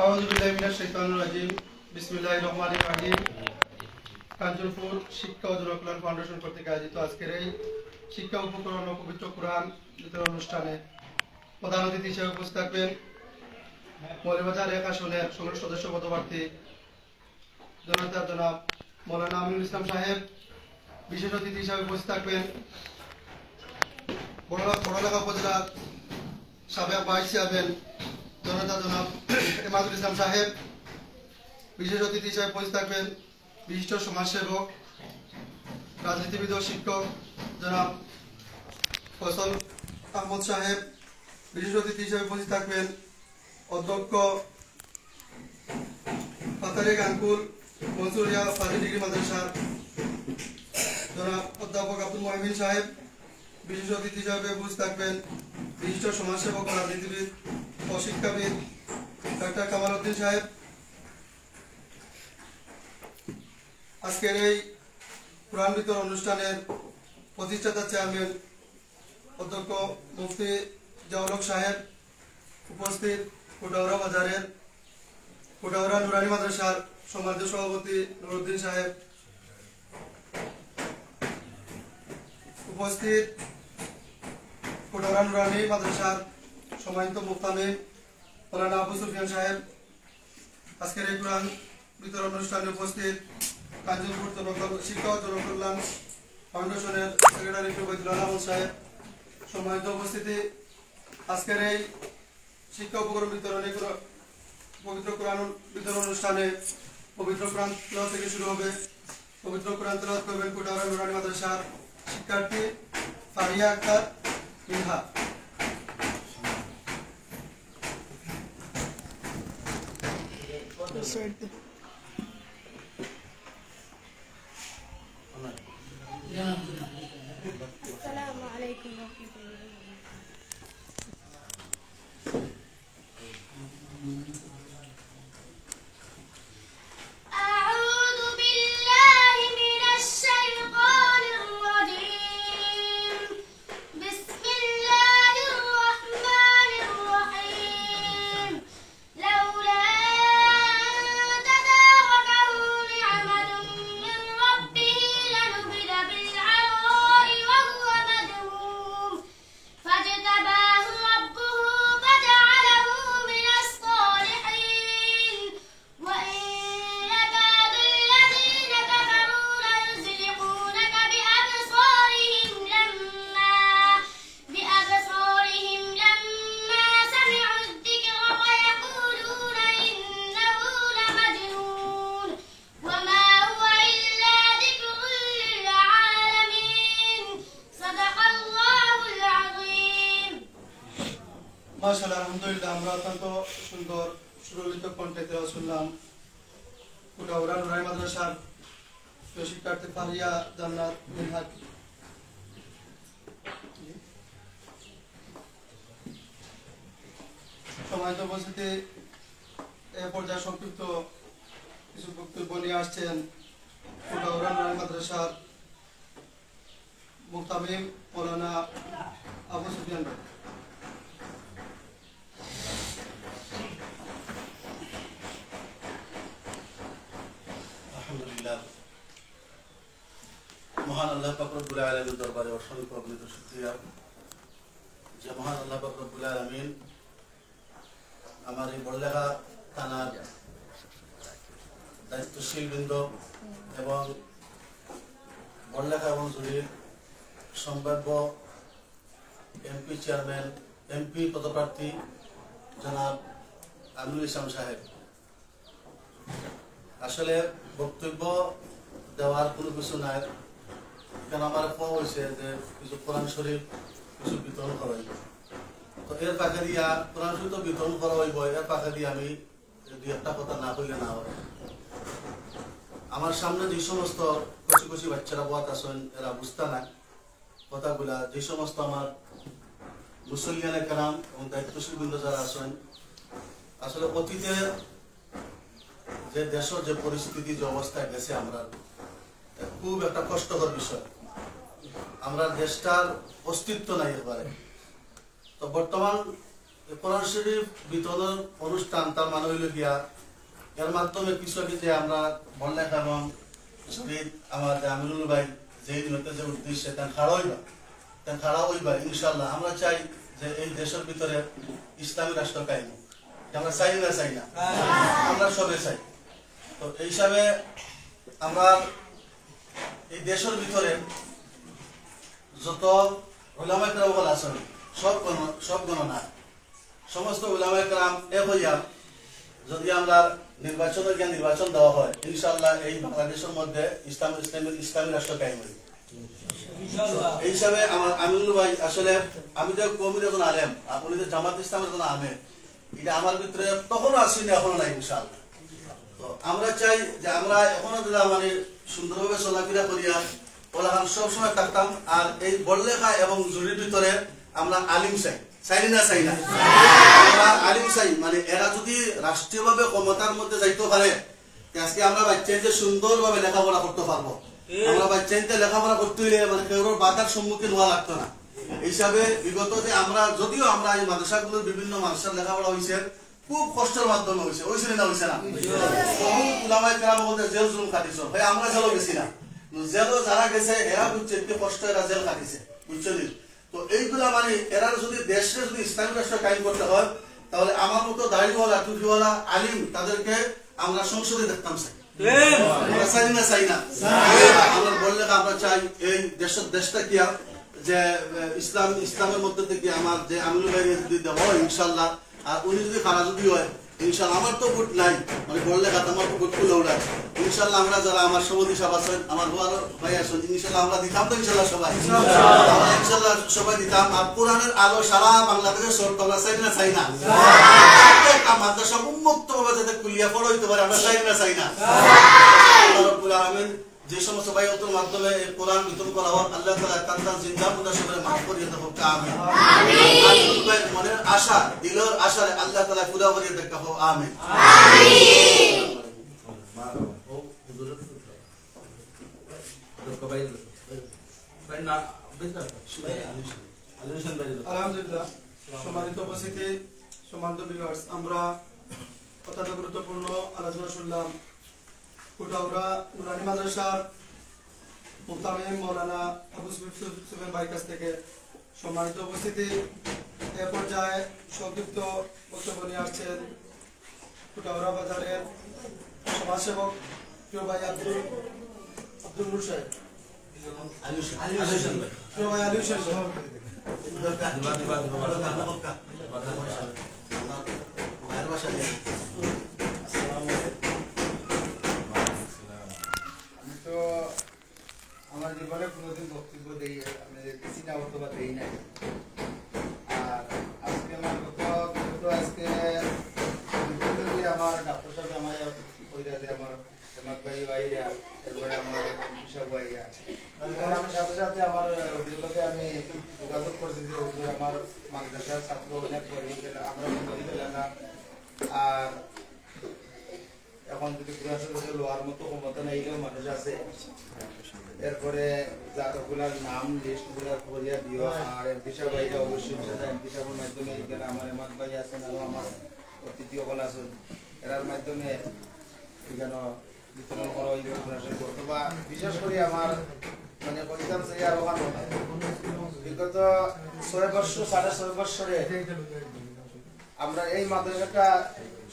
আউযু বিল্লাহি মিনাশ শাইতানির রাজিম। বিসমিল্লাহির রহমানির রহিম। কাঞ্চনপুর শিক্ষা ও জনকল্যাণ ফাউন্ডেশন কর্তৃক আয়োজিত আজকের এই শিক্ষা উপকরণ ও পবিত্র কোরআন বিতরণ অনুষ্ঠানে প্রধান অতিথি হিসেবে উপস্থিত থাকবেন মৌলভীবাজার ১ আসনের সংসদ সদস্য পদপ্রার্থী জনাব মৌলানা আমিনুল ইসলাম সাহেব। বিশেষ অতিথি হিসেবে উপস্থিত থাকবেন বড়লেখা উপজেলার সাবেক ভাইস চেয়ারম্যান জনাব এমাদুল ইসলাম সাহেব। বিশেষ অতিথি হিসেবে উপস্থিত থাকবেন বিশিষ্ট সমাজসেবক রাজনীতিবিদ ও শিক্ষক জনাব ফয়সল আহমদ সাহেব। বিশেষ অতিথি হিসেবে উপস্থিত থাকবেন অধ্যক্ষ পাতারি গানকুল মনসুরিয়া ফাজিল ডিগ্রি মাদ্রাসার জনাব অধ্যাপক আব্দুল মহিমিন সাহেব। বিশেষ অতিথি হিসেবে উপস্থিত থাকবেন বিশিষ্ট সমাজসেবক ও রাজনীতিবিদ ও শিক্ষাবিদ ডাক্তার কামাল উদ্দিন সাহেব। আজকের এই কোরআন বিতরণ অনুষ্ঠানের প্রতিষ্ঠাতা চেয়ারম্যান অধ্যক্ষ মুফতি জাওয়াল হক সাহেব। উপস্থিত কোটাউড়া বাজারের কোটাউড়া নুরানি মাদ্রাসার সম্মানিত সভাপতি নুরুদ্দিন সাহেব। উপস্থিত কোটাউড়া নুরানি মাদ্রাসার সম্মানিত মুফতামিম মৌলানা আবু সুফিয়ান সাহেব। আজকের এই কোরআন বিতরণ অনুষ্ঠানে উপস্থিত কাঞ্চনপুর শিক্ষা ও জনকল্যাণ ফাউন্ডেশনের সেক্রেটারি ফৈজুল আহমদ সাহেব। সম্মানিত উপস্থিতি, আজকের এই শিক্ষা উপকরণ বিতরণে পবিত্র কোরআন বিতরণ অনুষ্ঠানে পবিত্র কোরআন তেলাওয়াত থেকে শুরু হবে। পবিত্র কোরআন তেলাওয়াত করবেন কোটাউড়া নুরানি মাদ্রাসার শিক্ষার্থী ফারিয়া আক্তার মিনহা। আসসালামু আলাইকুম ওয়া রাহমাতুল্লাহি ওয়া বারাকাতুহু। আউযু বিল্লাহি মিনাশ শাইতানির রাজীম। বিসমিল্লাহির রাহমানির রাহিম। লাউলা মাশাআল্লাহ, আলহামদুলিল্লাহ। আমরা অত্যন্ত সুন্দর সুললিত কণ্ঠে তেলাওয়াত শুনলাম কোটাউড়া নুরানি মাদ্রাসার শিক্ষার্থী ফারিয়া জান্নাত মিনহা। সম্মানিত উপস্থিতি, এ পর্যায়ে সংক্ষিপ্ত কিছু বক্তব্য নিয়ে আসছেন কোটাউড়া নুরানি মাদ্রাসার মুফতামিম মৌলানা আবু সুফিয়ান। মহান আল্লাহ পাক রব্বুল আলামিনের দরবারে অসংখ্য অগণিত শুকরিয়া যে মহান আল্লাহ পাক রব্বুল আলামিন আমার এই বড়লেখা থানার দায়িত্বশীল বৃন্দ এবং বড়লেখা এবং জুড়ির সম্ভাব্য এমপি চেয়ারম্যান এমপি পদপ্রার্থী জনাব আমিনুল ইসলাম সাহেব। আসলে বক্তব্য দেওয়ার কোনো কিছু নাই, কারণ আমার কোয়া হয়েছে যে কিছু কোরআন শরীফ কিছু বিতরণ করা হইব। তো এর পাখে দিয়া কোরআন শরীফ তো বিতরণ করা হইব, এর পাখে দিয়ে আমি দুই একটা কথা না বললে না হবে। আমার সামনে যে সমস্ত কচি কচি বাচ্চারা বাত আছেন এরা বুঝতে না কথাগুলা, যে সমস্ত আমার মুসল্লিয়ানে কেরাম এবং দায়িত্বশীল বৃন্দ যারা আছেন, আসলে অতীতে যে দেশের যে পরিস্থিতি যে অবস্থায় গেছে আমরা খুব একটা কষ্টকর বিষয়। আমরা দেশটার অস্তিত্ব নাই এবারে। তো বর্তমান কোরআন শরীফ বিতরণ অনুষ্ঠান তার মানে হইল গিয়া এর মাধ্যমে কিছু যে আমরা বললেন এবং শহীদ আমার আমিনুল ভাই যেই দিনতে যে উদ্দেশ্যে খাড়া হইবা ইনশাল্লাহ। আমরা চাই যে এই দেশের ভিতরে ইসলামী রাষ্ট্র কায়েম, আমরা চাই না আমরা সবে চাই। তো এই হিসাবে আমরা এই দেশের ভিতরে যত উলামায়ে কেরাম আছেন সব গণনা সমস্ত উলামায়ে কেরাম এক হইয়া যদি আমরা নির্বাচন দেওয়া হয় ইনশাআল্লাহ এই বাংলাদেশের মধ্যে ইসলামী রাষ্ট্র কায়েম হবে। এই হিসাবে আমার আমিনুল ভাই আসলে আমি যে কমির এখন আলেম, আপনি যে জামাত ইসলামের এখন আমের, এটা আমার ভিতরে তখনও আসেনি, এখনো নাই ইনশাআল্লাহ। তো আমরা চাই যে আমরা এখনো যদি মানে সুন্দরভাবে চলাফেরা করিয়া ওলাখান সবসময় থাকতাম। আর এই বড়লেখা এবং জুরির ভিতরে আমরা আলিম চাই না আমরা আলিম চাই, মানে এরা যদি রাষ্ট্রীয়ভাবে ক্ষমতার মধ্যে যাইতে পারে আজকে আমরা বাচ্চাদের সুন্দরভাবে লেখাপড়া করতে পারবো। আমরা বাচ্চাদের লেখাপড়া করতে হইলে মানে কেউ বাধার সম্মুখীন হওয়া লাগতো না। হিসাবে বিগত যে আমরা যদিও আমরা এই মাদ্রাসাগুলোর বিভিন্ন মাদ্রাসার লেখাপড়া হয়েছে খুব কষ্টের মাধ্যমে হয়েছে না হয়েছে না। বহু উলামায়ে কেরাম বলতে জেল জুলুম খাটিছ ভাই, আমরা জেলও গেছি না, জেলও যারা গেছে এরা বুঝছে একটু কষ্ট এরা জেল খাটিছে, বুঝছো। তো এইগুলা মানে এরা যদি দেশে যদি ইসলামী রাষ্ট্র কায়েম করতে হয় তাহলে আমার মতো দাড়িওয়ালা টুপিওয়ালা আলিম তাদেরকে আমরা সংসদে দেখতাম চাই না। আমরা বললে আমরা চাই এই দেশটা কি যে ইসলামের মধ্যে থেকে আমার যে আমিনুল ভাই যদি দেওয়া হয় ইনশাল্লাহ, আর উনি যদি খারাপ যদি হয় ইনশাল্লাহ, আমার তো ভোট নাই মানে বললে আমার তো ভোট খুলে উঠায় ইনশাল্লাহ। আমরা যারা আমার সভাপতি সাহেব আছেন, আমার ভাই আছেন, ইনশাল্লাহ আমরা দিতাম তো ইনশাল্লাহ সবাই ইনশাল্লাহ সবাই দিতাম। আর কোরআনের আলো সারা বাংলাদেশের সব আমরা চাই না মাদ্রাসা উন্মুক্ত ভাবে যাতে কুলিয়া পড়া হইতে পারে, আমরা চাই না। যে সমস্ত বাইয়াতের মাধ্যমে কোরআন বিতরণ করা হোক, আল্লাহ তাআলা কান্দান জিন্দা মুদা সবরে মাফ করিয়ে দেব, আমিন। মনের আশা দিলের আশা আল্লাহ তাআলা পুরা করিয়ে দেখ, আমিন। আলহামদুলিল্লাহ, সম্মানিত উপস্থিতি, সম্মানিত ভিউয়ার্স, আমরা অত্যন্ত গুরুত্বপূর্ণ আলোচনা শুনলাম কুটাউড়া নুরানি মাদ্রাসার মুফতামিম মাওলানা আবু সুফিয়ান ভাইয়ের কাছ থেকে। সম্মানিত উপস্থিতি, এ পর্যায়ে সংক্ষিপ্ত বক্তব্য নিয়ে আসছেন কুটাউড়া বাজারের সমাজসেবক প্রিয় ভাই আব্দুল নূর সাহেব, প্রিয় ভাই আলী হোসেন সাহেব। আমার জীবনে কোনোদিন বক্তব্য দিই আমি দিচ্ছি না, অথবা দিই নাই। আর আজকে আমার আজকে আমার ডাক্তার সাহেব আমার আমার জামাত ভাই ভাইয়া, এরপরে আমার কৃষক ভাইয়া, আমি সাথে সাথে আমার অভিযোগে আমি যোগাযোগ করছি যে আমার মাদ্রাসার ছাত্র অনেক আমরা বলি না। আর এখন যদি লোয়ার মতো ক্ষমতা নেইলেও মানুষ আছে, এরপরে যারগুলার নাম লিস্ট গুলা করিয়া দিও। আর এমপি সাহেব ভাইরা অবশ্যই এমপি সাহেবের মাধ্যমে এখানে আমার এমাদ ভাই আছেন আর আমার অতিথি সকল আছেন, এরার মাধ্যমে এখানে বিতরণ করা হইবে। অথবা বিশেষ করে আমার মানে কইতাম চাই আর ওখানে বিগত 6 বছর 6.5 বছরে আমরা এই মাদ্রাসাটা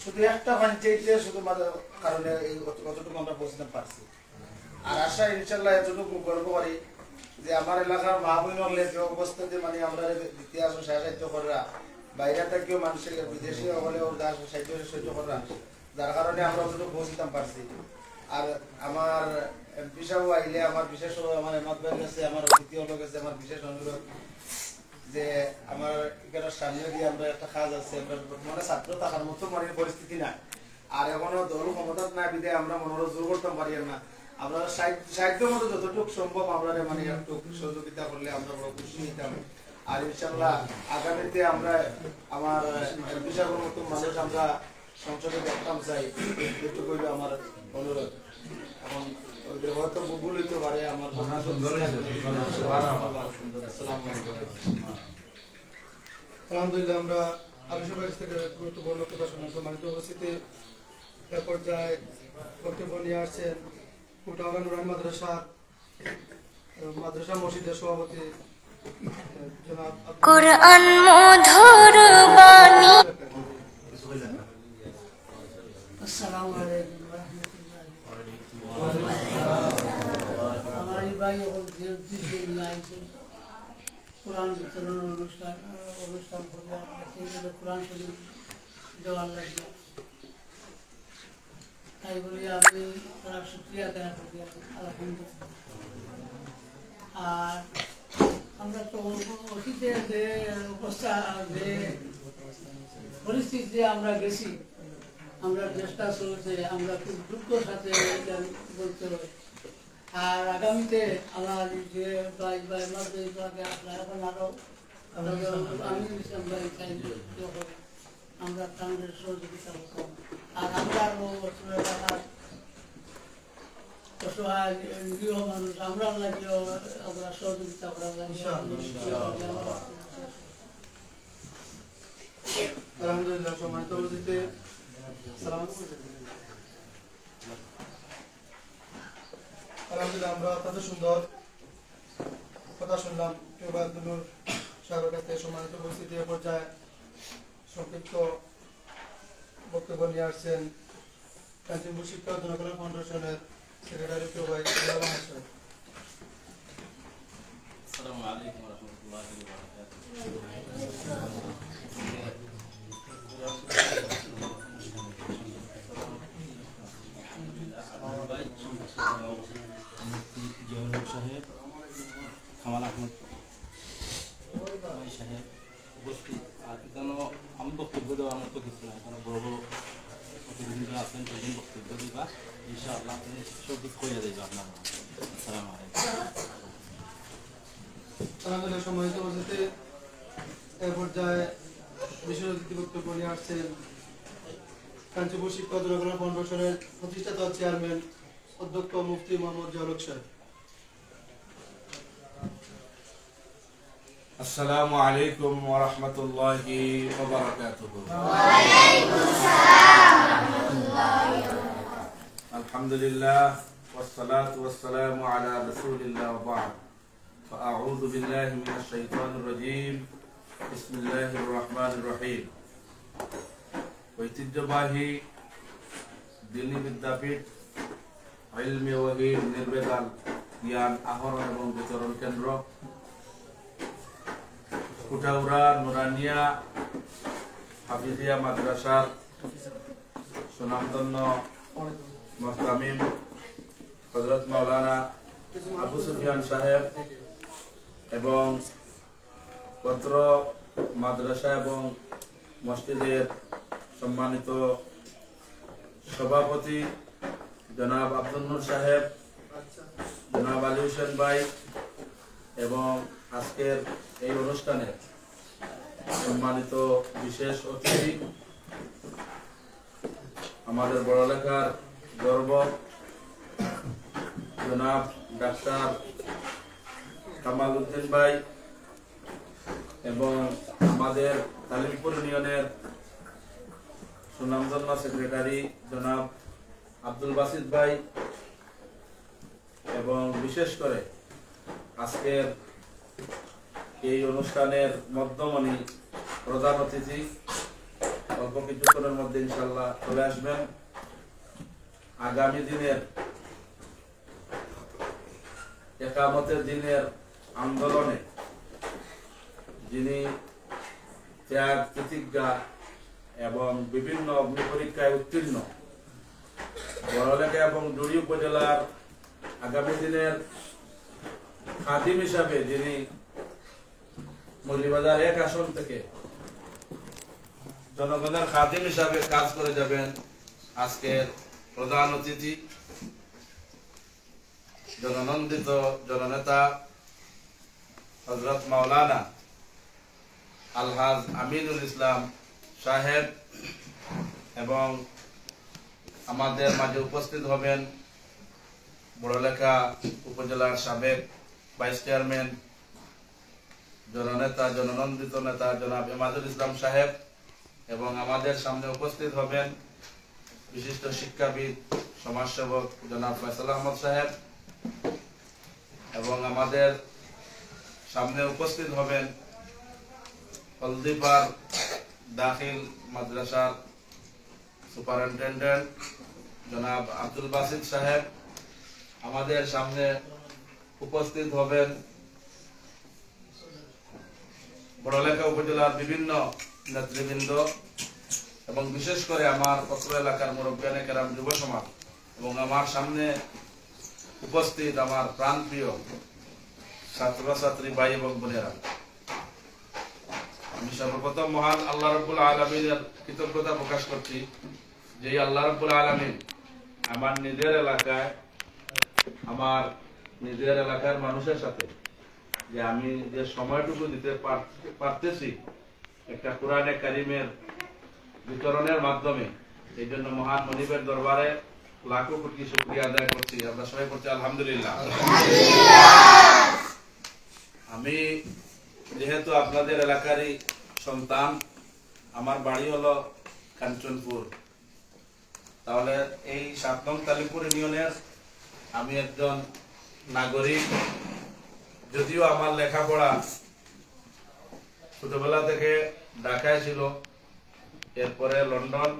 শুধু একটা পঞ্চায়েতে শুধু কারণে এই কতটুকু আমরা পৌঁছতে পারছি। আর আশা ইনশাল্লাহ এতটুকু গর্ব করি যে আমার এলাকার মা বোন হলে যে অবস্থাতে মানে আমরা ইতিহাস সাহায্য করা বাইরে থেকেও মানুষের বিদেশি হলেও সাহায্য করা, যার কারণে আমরা অতটুকু পৌঁছতাম পারছি। আর আমার এমপি সাহেব আইলে আমার বিশেষ আমার এমাদ ভাই গেছে, আমার অতিথি হলো গেছে, আমার বিশেষ অনুরোধ যে আমার এখানে সামনে দিয়ে আমরা একটা কাজ আছে, মানে ছাত্র থাকার মতো মানে পরিস্থিতি না, আর এখনো দল ক্ষমতা না বিদে আমরা মনোরোধ জোর করতে পারি না। আমরা সাহিত্য মতো যতটুকু সম্ভব আমরা মানে একটু সহযোগিতা করলে আমরা বড় খুশি নিতাম। আর ইনশাল্লাহ আগামীতে আমরা আমার বিশাল মতো মানুষ আমরা সংসদে দেখতাম চাই, এটুকু আমার অনুরোধ। এখন ওদের হয়তো ভুল হইতে পারে আমার আলহামদুলিল্লাহ আমরা আলোচনা থেকে গুরুত্বপূর্ণ কথা শোনার সম্মানিত উপস্থিতি এ পর্যায়ে বক্তব্য নিয়ে আসছেন কুটাউড়া নুরানি মাদ্রাসা মসজিদের সভাপতি জনাব কোরআন মধুর বাণী। আসসালামু আলাইকুম ওয়া রাহমাতুল্লাহ। আমার এই ভাই দিকে নিয়ে আইছেন কোরআন বিতরণ অনুষ্ঠান করে আপনাদের কোরআন শরীফ দেওয়ার লাগবে, তাই বলি আমি তারা শুকরিয়া আদায় করি আলহামদুলিল্লাহ। আর আমরা তো অতীতে যে অবস্থা যে পরিস্থিতিতে আমরা গেছি, আমরা চেষ্টা চলছে, আমরা খুব দুঃখের সাথে বলতে হবে। আর আগামীতে আমার যে ভাই এখন আরো আমি আমরা তাদের সহযোগিতা করতাম। আর আমরা আরো অসহায় গৃহ মানুষ আমরা লাগলেও আমরা সহযোগিতা করা আলহামদুলিল্লাহ। সম্মানিত উপস্থিতি আলহামদুলিল্লাহ আমরা অত্যন্ত সুন্দর কথা শুনলাম কেবাদুল সাহেবের কাছে। সম্মানিত উপস্থিতি এ পর্যায়ে সংক্ষিপ্ত বক্তব্য নিয়ে আসছেন কাঞ্চনপুর শিক্ষা জনকল্যাণ ফাউন্ডেশনের সেক্রেটারি কেবাই সাহেব। আসসালামু আলাইকুম ওয়া রাহমাতুল্লাহি ওয়া বারাকাতুহু। সাহেব কামাল আহমদ সাহেব উপস্থিত, আর এখানে আমি বক্তব্য দেওয়ার মতো কিছু না, এখানে বড় বড় প্রতিনিধিরা আছেন, সেদিন বক্তব্য দিবা ইনশাআল্লাহ আপনি সব কইয়া দেবেন আপনারা। আসসালামু আলাইকুম। আলহামদুলিল্লাহ। সম্মানিত উপস্থিতি এ পর্যায়ে বিশেষ অতিথি বক্তব্য নিয়ে আসছেন কাঞ্চনপুর শিক্ষা জনকল্যাণ ফাউন্ডেশনের প্রতিষ্ঠাতা চেয়ারম্যান অধ্যক্ষ মুফতি মোহাম্মদ জালক সাহেব। আসসালামু আলাইকুম ওয়া রাহমাতুল্লাহি ওয়া বারাকাতুহু। আলহামদুলিল্লাহ ওয়াসসালাতু ওয়াসসালামু আলা রাসূলিল্লাহ ওয়া বা'দ। فأعوذ بالله من الشيطان الرجيم بسم الله الرحمن الرحيم। ঐতিহ্যবাহী দিনী বিদ্যাপীঠ ইলমে ওয়াহিদ নির্বেদাল জ্ঞান আহরণ এবং বিতরণ কেন্দ্র কুটাউড়া নুরানিয়া হাফিজিয়া মাদ্রাসার সুনামধন্য মুহতামিম হযরত মাওলানা আবু সুফিয়ান সাহেব এবং পত্র মাদ্রাসা এবং মসজিদের সম্মানিত সভাপতি জনাব আব্দুল নূর সাহেব, জনাব আলী হোসেন ভাই এবং আজকের এই অনুষ্ঠানে সম্মানিত বিশেষ অতিথি আমাদের বড়লেখার গর্ব জনাব ডাক্তার কামাল উদ্দিন ভাই এবং আমাদের তালিমপুর ইউনিয়নের সুনামধন্য সেক্রেটারি জনাব আব্দুল বাসিদ ভাই এবং বিশেষ করে আজকের এই অনুষ্ঠানের মধ্যমণি প্রধান অতিথি অল্প কিছুক্ষণের মধ্যে ইনশাআল্লাহ চলে আসবেন। আগামী দিনের একামতের দিনের আন্দোলনে যিনি ত্যাগ প্রতিজ্ঞা এবং বিভিন্ন অগ্নি পরীক্ষায় উত্তীর্ণ বড়লেখা এবং ডুরি উপজেলার আগামী দিনের খাদিম হিসাবে যিনি মৌলভীবাজার 1 আসন থেকে জনগণের খাদিম হিসাবে কাজ করে যাবেন আজকের প্রধান অতিথি জননন্দিত জননেতা হযরত মাওলানা আলহাজ আমিনুল ইসলাম সাহেব এবং আমাদের মাঝে উপস্থিত হবেন বড়লেখা উপজেলার সাবেক ভাইস চেয়ারম্যান, জননেতা, জননন্দিত নেতা জনাব এমাদুল ইসলাম সাহেব, এবং আমাদের সামনে উপস্থিত হবেন বিশিষ্ট শিক্ষাবিদ, সমাজসেবক জনাব ফয়সাল আহমদ সাহেব, এবং আমাদের সামনে উপস্থিত হবেন হলদিপার দাখিল মাদ্রাসার সুপারিনটেন্ডেন্ট জনাব আব্দুল বাসিত সাহেব। আমাদের সামনে উপস্থিত হবেন বড়লেখা উপজেলার বিভিন্ন নেতৃবৃন্দ এবং বিশেষ করে আমার পত্র এলাকার মুরব্বিয়ানে কেরাম, যুব সমাজ, এবং আমার সামনে উপস্থিত আমার প্রাণপ্রিয় ছাত্রছাত্রী ভাই এবং বোনেরা। আমি সর্বপ্রথম মহান আল্লাহ রাব্বুল আলামিনের কৃতজ্ঞতা প্রকাশ করছি যে আল্লাহ রাব্বুল আলামিন আমার নিজের এলাকার মানুষের সাথে যে আমি যে সময়টুকু দিতে পারতেছি একটা কোরআনে কারিমের বিতরণের মাধ্যমে, এই জন্য মহান মনিবের দরবারে লাখো কোটি শুকরিয়া আদায় করছি। আমরা সবাই করছি আলহামদুলিল্লাহ। আমি যেহেতু আপনাদের এলাকারই সন্তান, আমার বাড়ি হলো কাঞ্চনপুর, তাহলে এই 7 নং তালিমপুর ইউনিয়নের আমি একজন নাগরিক। যদিও আমার লেখাপড়া ছোটবেলা থেকে ঢাকায় ছিল, এরপরে লন্ডন,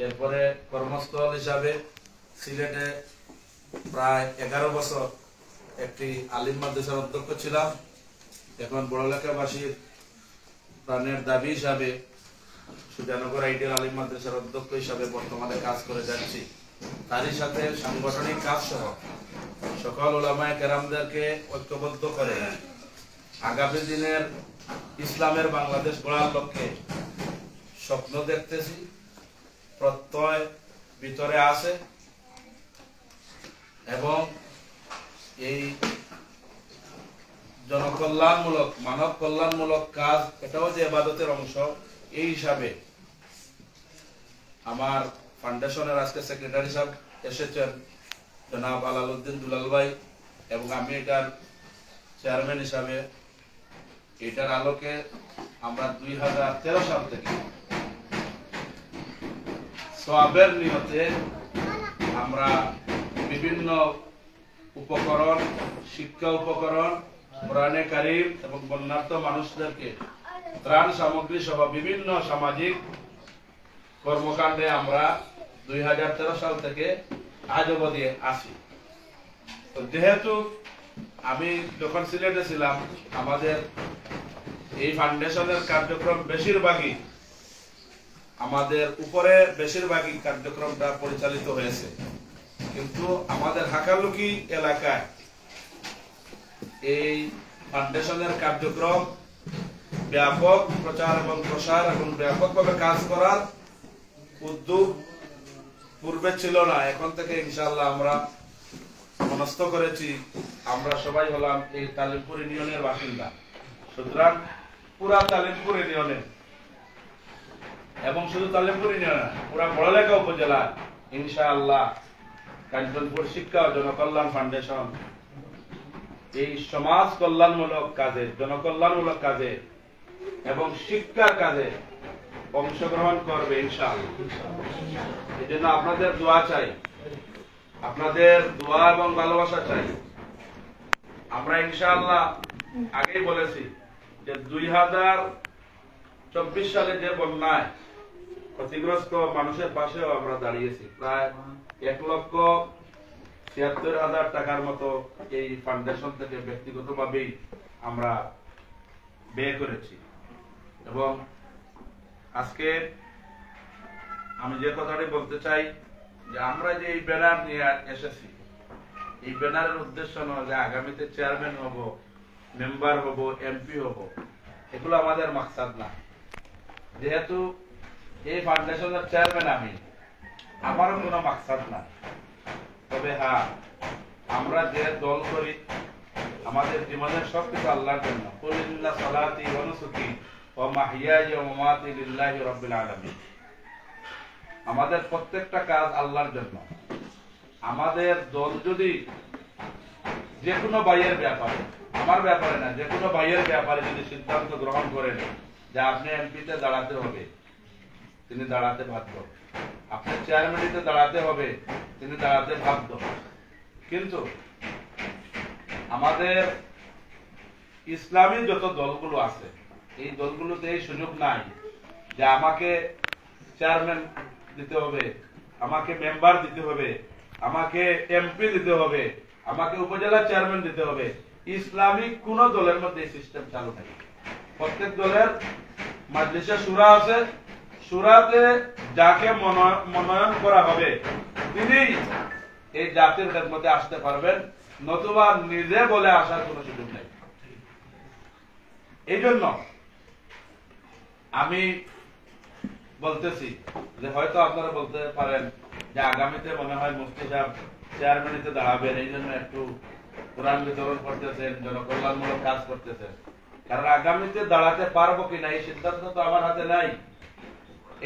এরপরে কর্মস্থল হিসাবে সিলেটে প্রায় 11 বছর একটি আলিম মাদ্রাসার অধ্যক্ষ ছিলাম। এখন বড়লেখাবাসীর প্রাণের দাবি হিসাবে সুজানগর আইডিয়াল আলিম মাদ্রাসার অধ্যক্ষ হিসাবে বর্তমানে কাজ করে যাচ্ছি। তারই সাথে সাংগঠনিক কাজ সহ সকল উলামায়ে কেরামদেরকে ঐক্যবদ্ধ করে আগামী দিনের ইসলামের বাংলাদেশ গড়ার লক্ষ্যে স্বপ্ন দেখতেছি, প্রত্যয় ভিতরে আছে, এবং এই জনকল্যাণমূলক, মানব কল্যাণমূলক কাজ, এটাও যে ইবাদতের অংশ। এই হিসাবে আমার ফাউন্ডেশনের আজকে সেক্রেটারি সাহেব এসেছেন জনাব আলালউদ্দিন দুলাল ভাই, এবং আমি এটার চেয়ারম্যান হিসাবে এটার আলোকে আমরা 2013 সাল থেকে সওয়াবের নিয়তে আমরা বিভিন্ন উপকরণ, শিক্ষা উপকরণ, কোরআনে কারীম এবং বন্যার্ত মানুষদেরকে ত্রাণ সামগ্রী সহ বিভিন্ন সামাজিক কর্মকাণ্ডে আমরা 2013 সাল থেকে আজ অবধি আছি। তো যেহেতু আমি যখন সিলেটে ছিলাম, আমাদের এই ফাউন্ডেশনের কার্যক্রম বেশিরভাগই আমাদের উপরে কার্যক্রমটা পরিচালিত হয়েছে, কিন্তু আমাদের হাকালুকি এলাকায় এই ফাউন্ডেশনের কার্যক্রম ব্যাপক প্রচার এবং প্রসার এবং ব্যাপকভাবে কাজ করার উদ্যোগ পূর্বে ছিল না। এখন থেকে ইনশাআল্লাহ আমরা মনস্থ করেছি, আমরা সবাই হলাম এই তালিমপুর ইউনিয়নের বাসিন্দা। সুতরাং পুরা তালিমপুর ইউনিয়নের, এবং শুধু তালিমপুর ইউনিয়ন না, পুরা বড়লেখা উপজেলা ইনশাআল্লাহ কাঞ্চনপুর শিক্ষা ও জনকল্যাণ ফাউন্ডেশন এই সমাজ কল্যাণমূলক কাজে, জনকল্যাণমূলক কাজে এবং শিক্ষার কাজে অংশগ্রহণ করবে ইনশাআল্লাহ। এই জন্য আপনাদের দোয়া চাই, আপনাদের দোয়া এবং ভালোবাসা চাই। আমরা ইনশাআল্লাহ আগেই বলেছি যে 2024 সালে যে বন্যায় ক্ষতিগ্রস্ত মানুষের পাশেও আমরা দাঁড়িয়েছি। প্রায় 1,76,000 টাকার মতো এই ফাউন্ডেশন থেকে ব্যক্তিগতভাবেই আমরা ব্যয় করেছি। এবং আজকে আমি যে কথাটি বলতে চাই যে আমরা যে এই ব্যানার নিয়ে এসেছি, এই ব্যানারের উদ্দেশ্য নয় যে আগামীতে চেয়ারম্যান হব, মেম্বার হব, এমপি হব, এগুলো আমাদের মাকসাদ না। যেহেতু এই ফাউন্ডেশনের চেয়ারম্যান আমি, আমারও কোনো মাকসাদ না। তবে হ্যাঁ, আমরা যে দল করি, আমাদের জীবনের সবকিছু আল্লাহর জন্য। কুল ইন্না সালাতি ওয়া নুসুকি ওয়া মাহইয়ায়া ওয়া মামাতি লিল্লাহি রাব্বিল আলামিন। আমাদের প্রত্যেকটা কাজ আল্লাহর জন্য। আমাদের দল যদি যে কোনো ভাইয়ের ব্যাপারে, আমার ব্যাপারে না, যে কোনো ভাইয়ের ব্যাপারে যদি সিদ্ধান্ত গ্রহণ করেন যে আপনি এমপিতে দাঁড়াতে হবে, তিনি দাঁড়াতে বাধ্য। আপনি চেয়ারম্যানিতে দাঁড়াতে হবে, তিনি দাঁড়াতে বাধ্য। কিন্তু আমাদের ইসলামী যত দলগুলো আছে, এই দলগুলোতে এই সুযোগ নাই যে আমাকে চেয়ারম্যান দিতে হবে, আমাকে মেম্বার দিতে হবে, আমাকে এমপি দিতে হবে, আমাকে উপজেলা চেয়ারম্যান দিতে হবে। ইসলামিক কোন দলের মধ্যে এই সিস্টেম চালু নাই। প্রত্যেক দলের মাজলিসে শুরা আছে, শুরাতে যাকে মনোনয়ন করা হবে তিনি এই জাতির খেদমতে আসতে পারবেন, নতুবা নিজে বলে আসার কোন সুযোগ নেই। এই জন্য আমি বলতেছি যে হয়তো আপনারা বলতে পারেন যে আগামীতে মনে হয় মুফতি সাহেব চেয়ারম্যানিতে দাঁড়াবেন, এই জন্য একটু কোরআন বিতরণ করতেছেন, জনকল্যাণমূলক কাজ করতেছেন। কারণ আগামীতে দাঁড়াতে পারবো কিনা এই সিদ্ধান্ত তো আমার হাতে নাই,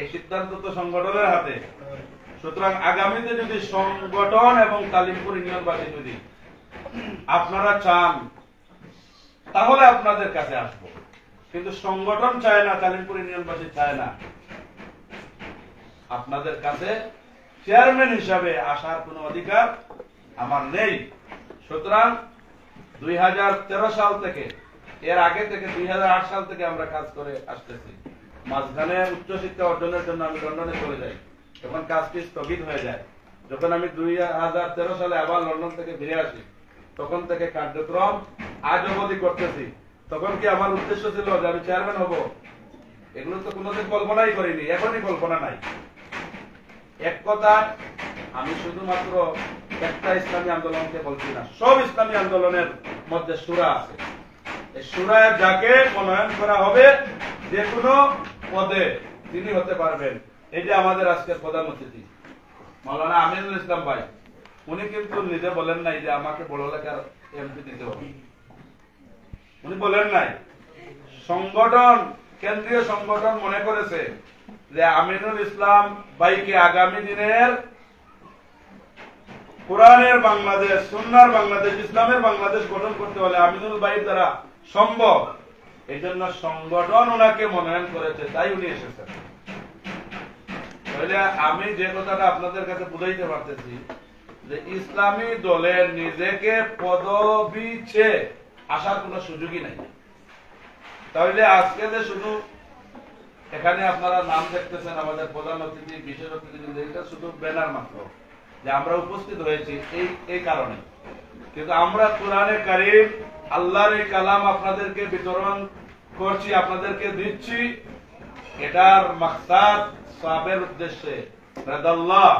এই সিদ্ধান্ত তো সংগঠনের হাতে। সুতরাং আগামীতে যদি সংগঠন এবং তালিমপুর ইউনিয়নবাসী যদি আপনারা চান তাহলে আপনাদের কাছে আসবো, কিন্তু সংগঠন চায় না, তালিমপুর ইউনিয়নবাসী চায় না, আপনাদের কাছে চেয়ারম্যান হিসাবে আসার কোন অধিকার আমার নেই। সুতরাং 2013 সাল থেকে, এর আগে থেকে 2008 সাল থেকে আমরা কাজ করে আসতেছি। মাঝখানে উচ্চশিক্ষা অর্জনের জন্য আমি লন্ডনে চলে যাই, তখন কাজটি স্থগিত হয়ে যায়। যখন আমি 2013 সালে আবার লন্ডন থেকে ফিরে আসি, তখন থেকে কার্যক্রম আজ অবধি করতেছি। তখন কি আমার উদ্দেশ্য ছিল যে আমি চেয়ারম্যান হব? এগুলো তো কোনোদিন কল্পনাই করিনি, এখনই কল্পনা নাই। এক কথা, আমি শুধুমাত্র একটা ইসলামী আন্দোলনকে বলছি না, সব ইসলামী আন্দোলনের মধ্যে শুরা আছে। এই শুরায় যাকে মনোনয়ন করা হবে যে কোনো পদে তিনি হতে পারবেন। এই যে আমাদের আজকের প্রধান অতিথি মাওলানা আমিনুল ইসলাম ভাই, উনি কিন্তু নিজে বলেন নাই যে আমাকে বড় লেখার এমপি দিতে হবে, উনি বলেন নাই। সংগঠন, কেন্দ্রীয় সংগঠন মনে করেছে যে আমিনুল ইসলাম ভাইকে আগামী দিনের কোরআনের বাংলাদেশ, সুন্নাহর বাংলাদেশ, ইসলামের বাংলাদেশ গঠন করতে হলে আমিনুল ভাইয়ের দ্বারা সম্ভব। এই জন্য সংগঠন ওনাকে মনোনয়ন করেছে, তাই উনি এসেছেন। তাহলে আমি যে কথাটা আপনাদের কাছে বুঝাইতে পারতেছি যে ইসলামী দলে নিজেকে পদবি চেয়ে আসার কোন সুযোগই নাই। তাহলে আজকে যে শুধু এখানে আপনারা নাম দেখতেছেন আমাদের প্রধান অতিথি, বিশেষ অতিথি, এটা শুধু ব্যানার মাত্র যে আমরা উপস্থিত হয়েছি এই কারণে। কিন্তু আমরা কোরআনে কারীম, আল্লাহর এই কালাম আপনাদেরকে বিতরণ করছি, আপনাদেরকে দিচ্ছি, এটার মাকসাদ সওয়াবের উদ্দেশ্যে, রাদাল্লাহ,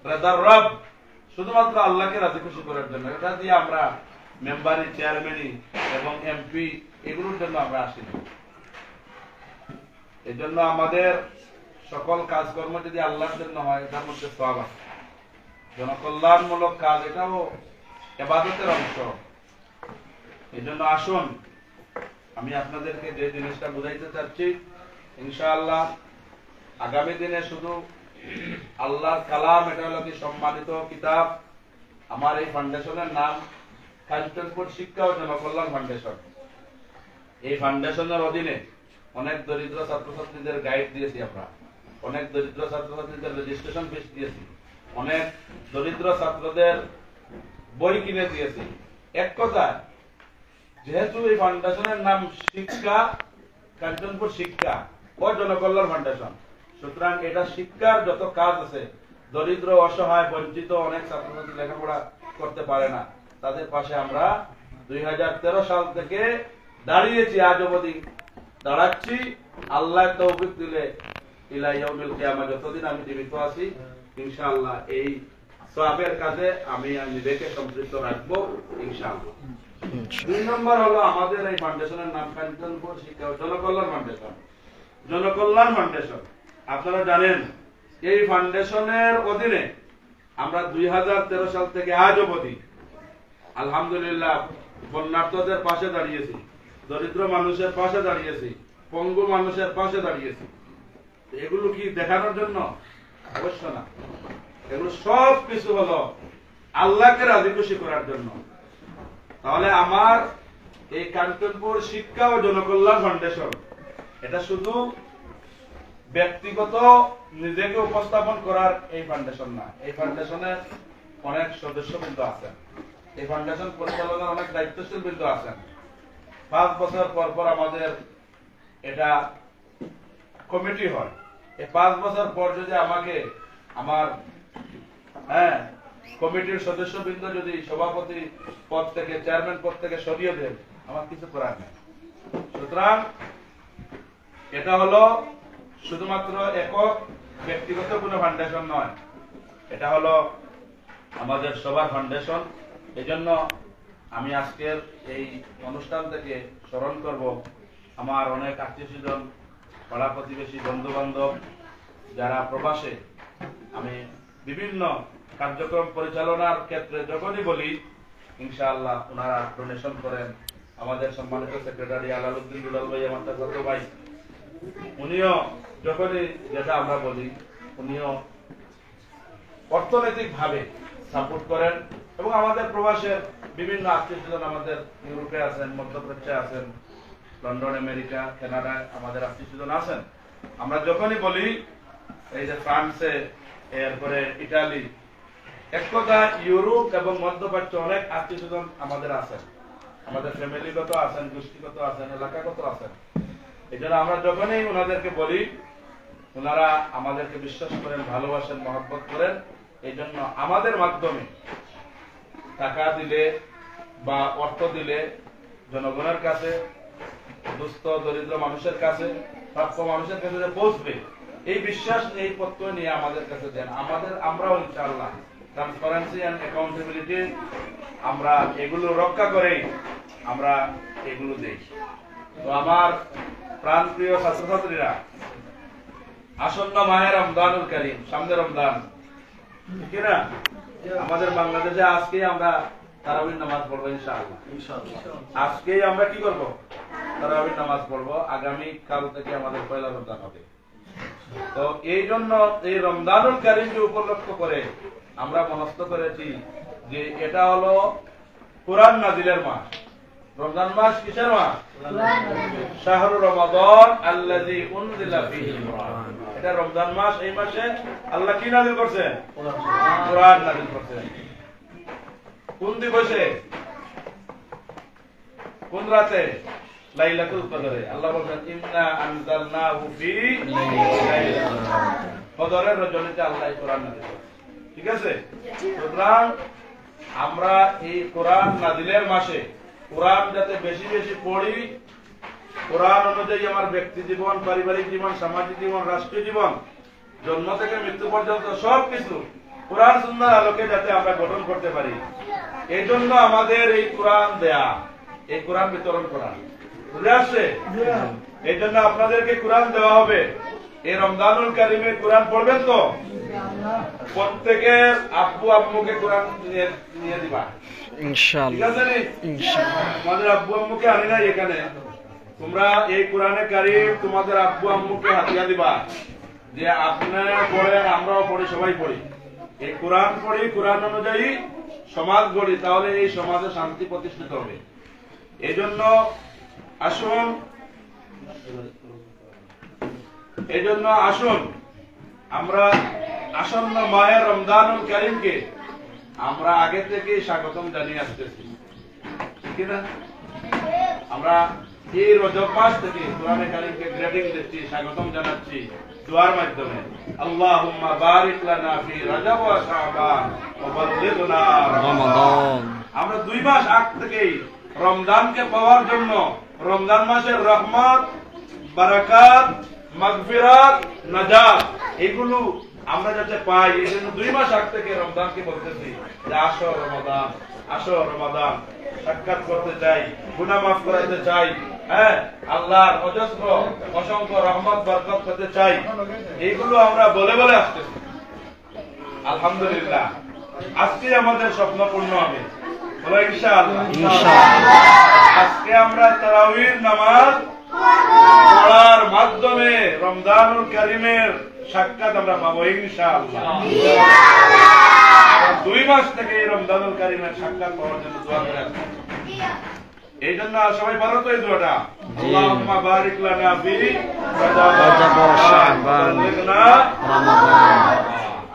রাদার রব, শুধুমাত্র আল্লাহকে রাজি খুশি করার জন্য। এটা দিয়ে আমরা মেম্বারি, চেয়ারম্যানি এবং এমপি এগুলোর জন্য আমরা আসিনি। এই জন্য আমাদের সকল কাজকর্ম যদি আল্লাহর জন্য হয়, এটার মধ্যে সওয়াব আছে। জনকল্যাণমূলক কাজ, এটাও ইবাদতের অংশ। এই জন্য আসুন, আমি আপনাদেরকে যে জিনিসটা বুঝাইতে চাচ্ছি, ইনশাআল্লাহ আগামী দিনে শুধু আল্লাহর কালাম, এটা হলো কি সম্মানিত কিতাব। আমার এই ফাউন্ডেশনের নাম কাঞ্চনপুর শিক্ষা ও জনকল্যাণ ফাউন্ডেশন। এই ফাউন্ডেশনের অধীনে অনেক দরিদ্র ছাত্রছাত্রীদের গাইড দিয়েছি আমরা, অনেক দরিদ্র ছাত্রছাত্রীদের রেজিস্ট্রেশন ফিস দিয়েছি, অনেক দরিদ্র ছাত্রদের বই কিনে দিয়েছি। এক কথা, যেহেতু এই ফাউন্ডেশনের নাম শিক্ষা, কাঞ্চনপুর শিক্ষা ও জনকল্যাণ ফাউন্ডেশন, সুতরাং এটা শিক্ষার যত কাজ আছে, দরিদ্র, অসহায়, বঞ্চিত অনেক ছাত্রছাত্রী লেখাপড়া করতে পারে না, তাদের পাশে আমরা 2013 সাল থেকে দাঁড়িয়েছি, আজ অবধি দাঁড়াচ্ছি। আল্লাহ তৌফিক দিলে ইলা ইয়াউমিল কিয়ামা, যতদিন আমি জীবিত আছি ইনশাআল্লাহ এই সওয়াবের কাজে আমি নিজেকে সম্পৃক্ত রাখবো ইনশাআল্লাহ। 2 নম্বর হলো আমাদের এই ফাউন্ডেশনের নাম কাঞ্চনপুর শিক্ষা ও জনকল্যাণ ফাউন্ডেশন। জনকল্যাণ ফাউন্ডেশন আপনারা জানেন, এই ফাউন্ডেশনের অধীনে আমরা 2013 সাল থেকে আজ অবধি আলহামদুলিল্লাহ বন্যার্তদের পাশে দাঁড়িয়েছি, দরিদ্র মানুষের পাশে দাঁড়িয়েছি, পঙ্গু মানুষের পাশে দাঁড়িয়েছি। এগুলো কি দেখানোর জন্য? অবশ্য না। এগুলো সব কিছু হলো আল্লাহকে রাজি খুশি করার জন্য। তাহলে আমার এই কাঞ্চনপুর শিক্ষা ও জনকল্যাণ ফাউন্ডেশন এটা শুধু ব্যক্তিগত নিজেকে উপস্থাপন করার এই ফাউন্ডেশন না, এই ফাউন্ডেশনের অনেক সদস্য বিন্দু আছেন, এই ফাউন্ডেশন পরিচালনার অনেক দায়িত্বশীল বিন্দু আছেন। 5 বছর পর পর আমাদের এটা কমিটি হয়। এই 5 বছর পর যদি আমাকে আমার কমিটির সদস্যবৃন্দ যদি সভাপতি পদ থেকে চেয়ারম্যান পদ থেকে সরিয়ে দেন, আমার কিছু করার নেই। সুতরাং এটা হলো শুধুমাত্র একক ব্যক্তিগত কোনো ফাউন্ডেশন নয়, এটা হলো আমাদের সবার ফাউন্ডেশন। এই জন্য আমি আজকের এই অনুষ্ঠান থেকে স্মরণ করব আমার অনেক আত্মীয়স্বজন, পাড়া প্রতিবেশী, বন্ধু বান্ধব যারা প্রবাসে। আমি বিভিন্ন কার্যক্রম পরিচালনার ক্ষেত্রে যখনই বলি ইনশাআল্লাহ ওনারা ডোনেশন করেন। আমাদের সম্মানিত সেক্রেটারি আলালউদ্দিন দুলাল ভাই, আমার ছোট ভাই, উনিও যখনই যেটা আমরা বলি উনিও অর্থনৈতিক ভাবে সাপোর্ট করেন। এবং আমাদের প্রবাসের বিভিন্ন আত্মীয়স্বজন আমাদের ইউরোপে আছেন, মধ্যপ্রাচ্যে আছেন, লন্ডন, আমেরিকা, কানাডায় আমাদের আত্মীয়স্বজন আছেন। আমরা যখনই বলি এই যে ফ্রান্সে, এরপরে ইটালি, এক কথা ইউরোপ এবং মধ্যপ্রাচ্য অনেক আত্মীয়স্বজন আমাদের আছেন, আমাদের ফ্যামিলিগত আছেন, গোষ্ঠীগত আছেন, এলাকাগত আছেন। এই জন্য আমরা যখনই ওনাদেরকে বলি ওনারা আমাদেরকে বিশ্বাস করেন, ভালোবাসেন, মহব্বত করেন। এই জন্য আমাদের মাধ্যমে টাকা দিলে বা অর্থ দিলে জনগণের কাছে, দুস্থ দরিদ্র মানুষের কাছে, প্রাপ্য মানুষের কাছে যে পৌঁছবে, এই বিশ্বাস, এই প্রত্যয় নিয়ে আমাদের কাছে দেন। আমরাও ইনশাআল্লাহ ট্রান্সপারেন্সি এন্ড অ্যাকাউন্টেবিলিটি আমরা এগুলো রক্ষা করেই আমরা এগুলো দেই। তো আমার প্রাণপ্রিয় ছাত্রছাত্রীরা, আসন্ন মাহে রমজানুল কারীম, সামনে রমজান, ঠিক না? আমাদের বাংলাদেশে আজকেই আমরা তারাবির নামাজ পড়বো ইনশাআল্লাহ। আজকেই আমরা কি করব? তারাবির নামাজ পড়বো। আগামী কাল থেকে আমাদের পয়লা রমজান হবে। তো এই জন্য এই রমজানুল কারীমকে উপলক্ষ করে আমরা মনস্থ করেছি যে এটা হলো কোরআন নাজিলের মাস। রমজান মাস কিসের মাস? শাহরু রমাদান আল্লাযী উনজিলা ফীহিল কুরআন। এটা রমজান মাস। এই মাসে আল্লাহ কি নাজিল করছেন? কোরআন নাজিল করছেন। কোন দিবসে? কোন রাতে? লাইলাতুল কদরে। আল্লাহ বলেন ইন্না আনজালনাহু ফি লাইলাতুল কদরের রজনীতে আল্লাহ কোরআন নাজিল করেন। ঠিক আছে? সুতরাং আমরা এই কোরআন নাজিলের মাসে কোরআন যাতে বেশি বেশি পড়ি, কোরআন অনুযায়ী আমার ব্যক্তি জীবন, পারিবারিক জীবন, সামাজিক জীবন, রাষ্ট্রীয় জীবন, জন্ম থেকে মৃত্যু পর্যন্ত সবকিছু কোরআন সুন্নাহর আলোকে যাতে আমরা গঠন করতে পারি, এই জন্য আমাদের এই কোরআন দেয়া, এই কোরআন বিতরণ করা। বুঝে আসছে? এই জন্য আপনাদেরকে কোরআন দেওয়া হবে। এই রমজানুল কারীমে কোরআন পড়বেন তো? প্রত্যেকের আব্বু আম্মুকে কোরআন নিয়ে দিবা ইনশাআল্লাহ। ঠিক আছে নি? ইনশাআল্লাহ। তোমাদের আব্বু আম্মুকে আনি নাই এখানে, তোমরা এই কোরআনে কারীম তোমাদের আব্বু আম্মুকে হাতিয়া দিবা যে আপনারা পড়েন, আমরাও পড়ি, সবাই পড়ি। এই কোরআন পড়ি, কোরআন অনুযায়ী সমাজ গড়ি, তাহলে এই সমাজে শান্তি প্রতিষ্ঠিত হবে। এই জন্য আসুন আমরা আসন্ন মাহে রমজানুল কারীমকে আমরা আগে থেকে স্বাগতম জানিয়ে আসতেছি, ঠিক না? আমরা এই রজব মাস থেকে কোরআনে কারীমকে গ্রেডিং দিচ্ছি, স্বাগতম জানাচ্ছি দোয়ার মাধ্যমে। আল্লাহুম্মা বারিক লানা ফি রজব ওয়া শাবান ওয়া বাল্লিগনা রমাদান। আমরা 2 মাস আগ থেকেই রমজানকে পাওয়ার জন্য, রমজান মাসের রহমত, বারাকাত, মাগফিরাত, নাজাত এগুলো আমরা যাতে পাই, এই জন্য 2 মাস আগ থেকে রমজানকে বলতেছি যে আসো রমাদান, আসো রমাদান, সাক্ষাৎ করতে চাই, গুনাহ মাফ করাতে চাই, আল্লাহর অজস্র অসংখ্য রহমত বরকত পেতে চাই। এইগুলো আমরা বলে বলে আসতেছি। আলহামদুলিল্লাহ, আজকে আমাদের স্বপ্ন পূর্ণ হবে, বলো ইনশাআল্লাহ। আজকে আমরা তারাবির নামাজ পড়ার মাধ্যমে রমজানুল কারীমের সাক্ষাৎ আমরা পাবো ইনশাআল্লাহ। 2 মাস থেকে এই রমজানুল কারীমের সাক্ষাৎ পাওয়ার জন্য দোয়া করে আসছি। এই জন্য সবাই পারো তো এই দোয়াটা, আল্লাহুম্মা বারিক লানা ফি রজব ওয়া শাবান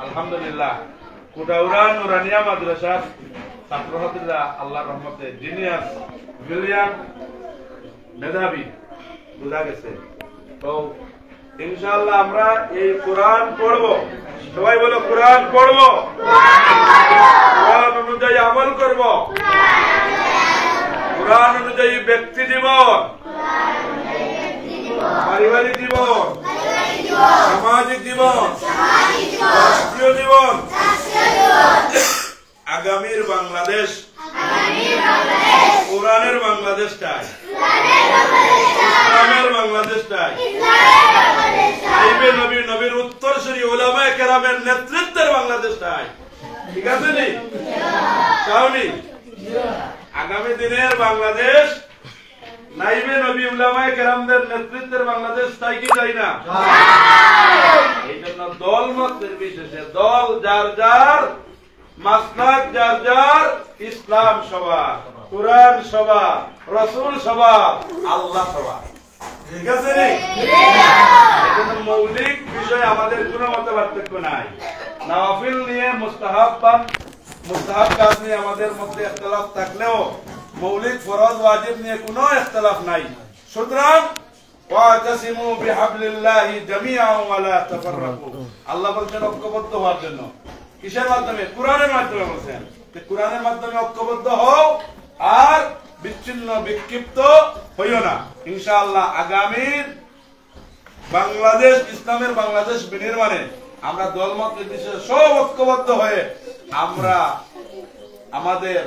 আলহামদুলিল্লাহ। কুটাউড়া নুরানিয়া মাদ্রাসার ছাত্রছাত্রীরা আল্লাহর রহমতে জিনিয়াস, ব্রিলিয়ান্ট, মেধাবী বোঝা গেছে। তো ইনশাআল্লাহ আমরা এই কোরআন পড়বো, সবাই বলো কোরআন পড়বো, কোরআন অনুযায়ী আমল করব, কোরআন অনুযায়ী ব্যক্তি জীবন, পারিবারিক জীবন, সামাজিক জীবন, রাষ্ট্রীয় জীবন, আগামীর বাংলাদেশ কোরআনের বাংলাদেশ চাই, ইসলামের বাংলাদেশ চাই, নবীর উত্তরসূরি উলামায়ে কেরামের নেতৃত্বের বাংলাদেশ চাই। ঠিক আছে নি? চাওনি? আগামী দিনের বাংলাদেশ নাইবে নবী উলামায়ে কেরামদের নেতৃত্বের বাংলাদেশ চাই কি চাই না? এই জন্য দল মত নির্বিশেষে, দল যার যার, মাসলাক যার যার, ইসলাম সবার, কোরআন সবার, রাসূল সবার, আল্লাহ সবার। ঠিক আছে নি? এজন্য মৌলিক বিষয় আমাদের কোনো মত পার্থক্য নাই। নওয়াফিল নিয়ে, মুস্তাহাব কাজ নিয়ে আমাদের মধ্যে ইখতিলাফ থাকলেও মৌলিক ফরজ ওয়াজিব নিয়ে কোনো ইখতিলাফ নাই। সুতরাং ওয়াতাসিমু বিহাবলিল্লাহি জামিআন ওয়া লা তাফাররাকু, আল্লাহ বলেন ঐক্যবদ্ধ হওয়ার জন্য। কিসের মাধ্যমে? কোরআনের মাধ্যমে বলেছেন। কোরআনের মাধ্যমে ঐক্যবদ্ধ হও আর বিচ্ছিন্ন বিক্ষিপ্ত হইও না। ইনশাআল্লাহ আগামীর বাংলাদেশ, ইসলামের বাংলাদেশ বিনির্মাণে আমরা দলমত নির্বিশেষে সব ঐক্যবদ্ধ হয়ে আমরা আমাদের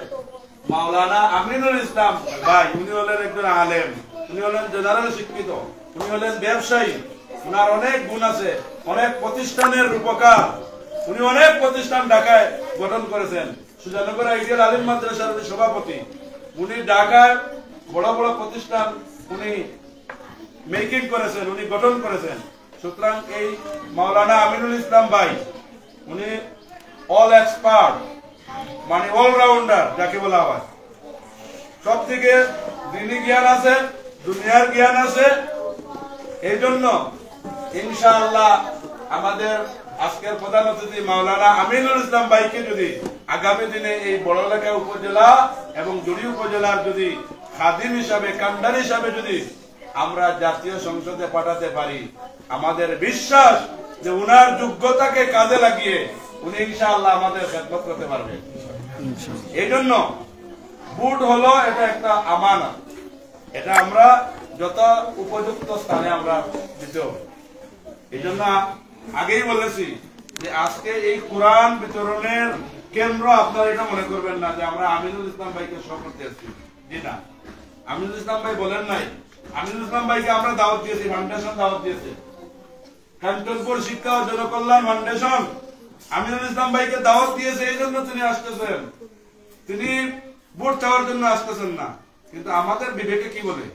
মাওলানা আমিনুল ইসলাম ভাই, উনি হলেন একজন আলেম, উনি হলেন জেনারেল শিক্ষিত, উনি হলেন ব্যবসায়ী, উনার অনেক গুণ আছে, অনেক প্রতিষ্ঠানের রূপকার, উনি অনেক প্রতিষ্ঠান ঢাকায় গঠন করেছেন। সুজানগর আইডিয়াল আলিম মাদ্রাসার উনি সভাপতি, উনি ঢাকায় বড় বড় প্রতিষ্ঠান উনি মেকিং করেছেন, উনি গঠন করেছেন। সুতরাং এই মাওলানা আমিনুল ইসলাম ভাই উনি অল এক্সপার্ট, মানে অলরাউন্ডার যাকে বলা হয়। সব থেকে দিনী জ্ঞান আছে, দুনিয়ার জ্ঞান আছে। এই জন্য ইনশাআল্লাহ আমাদের আজকের প্রধান অতিথি মাওলানা আমিনুল ইসলাম ভাইকে যদি আগামী দিনে এই বড়লেখা উপজেলা এবং জুড়ি উপজেলার যদি খাদিম হিসাবে, কান্ডার হিসাবে যদি আমরা জাতীয় সংসদে পাঠাতে পারি, আমাদের বিশ্বাস যে উনার যোগ্যতাকে কাজে লাগিয়ে উনি ইনশাআল্লাহ আমাদের খেদমত করতে পারবে। এই জন্য ভোট হলো এটা একটা আমানত, এটা আমরা যত উপযুক্ত স্থানে আমরা দিতে হবে। এই জন্য আগেই বলেছি যে আজকে এই কোরআন বিতরণের কেন্দ্র আপনারা এটা মনে করবেন না যে আমরা আমিনুল ইসলাম ভাইকে সহ করতে আসছি। জি না, আমিনুল ইসলাম ভাই বলেন নাই। আমিনুল ইসলাম ভাইকে আমরা দাওয়াত দিয়েছি, ফাউন্ডেশন দাওয়াত দিয়েছে, কাঞ্চনপুর শিক্ষা ও জনকল্যাণ ফাউন্ডেশন আমিনুল ইসলাম ভাইকে দাওয়াত দিয়েছে। এই জন্য তিনি আসতেছেন, তিনি ভোট চাওয়ার জন্য আসতেছেন না। কিন্তু আমাদের বিবেকে কি বলে,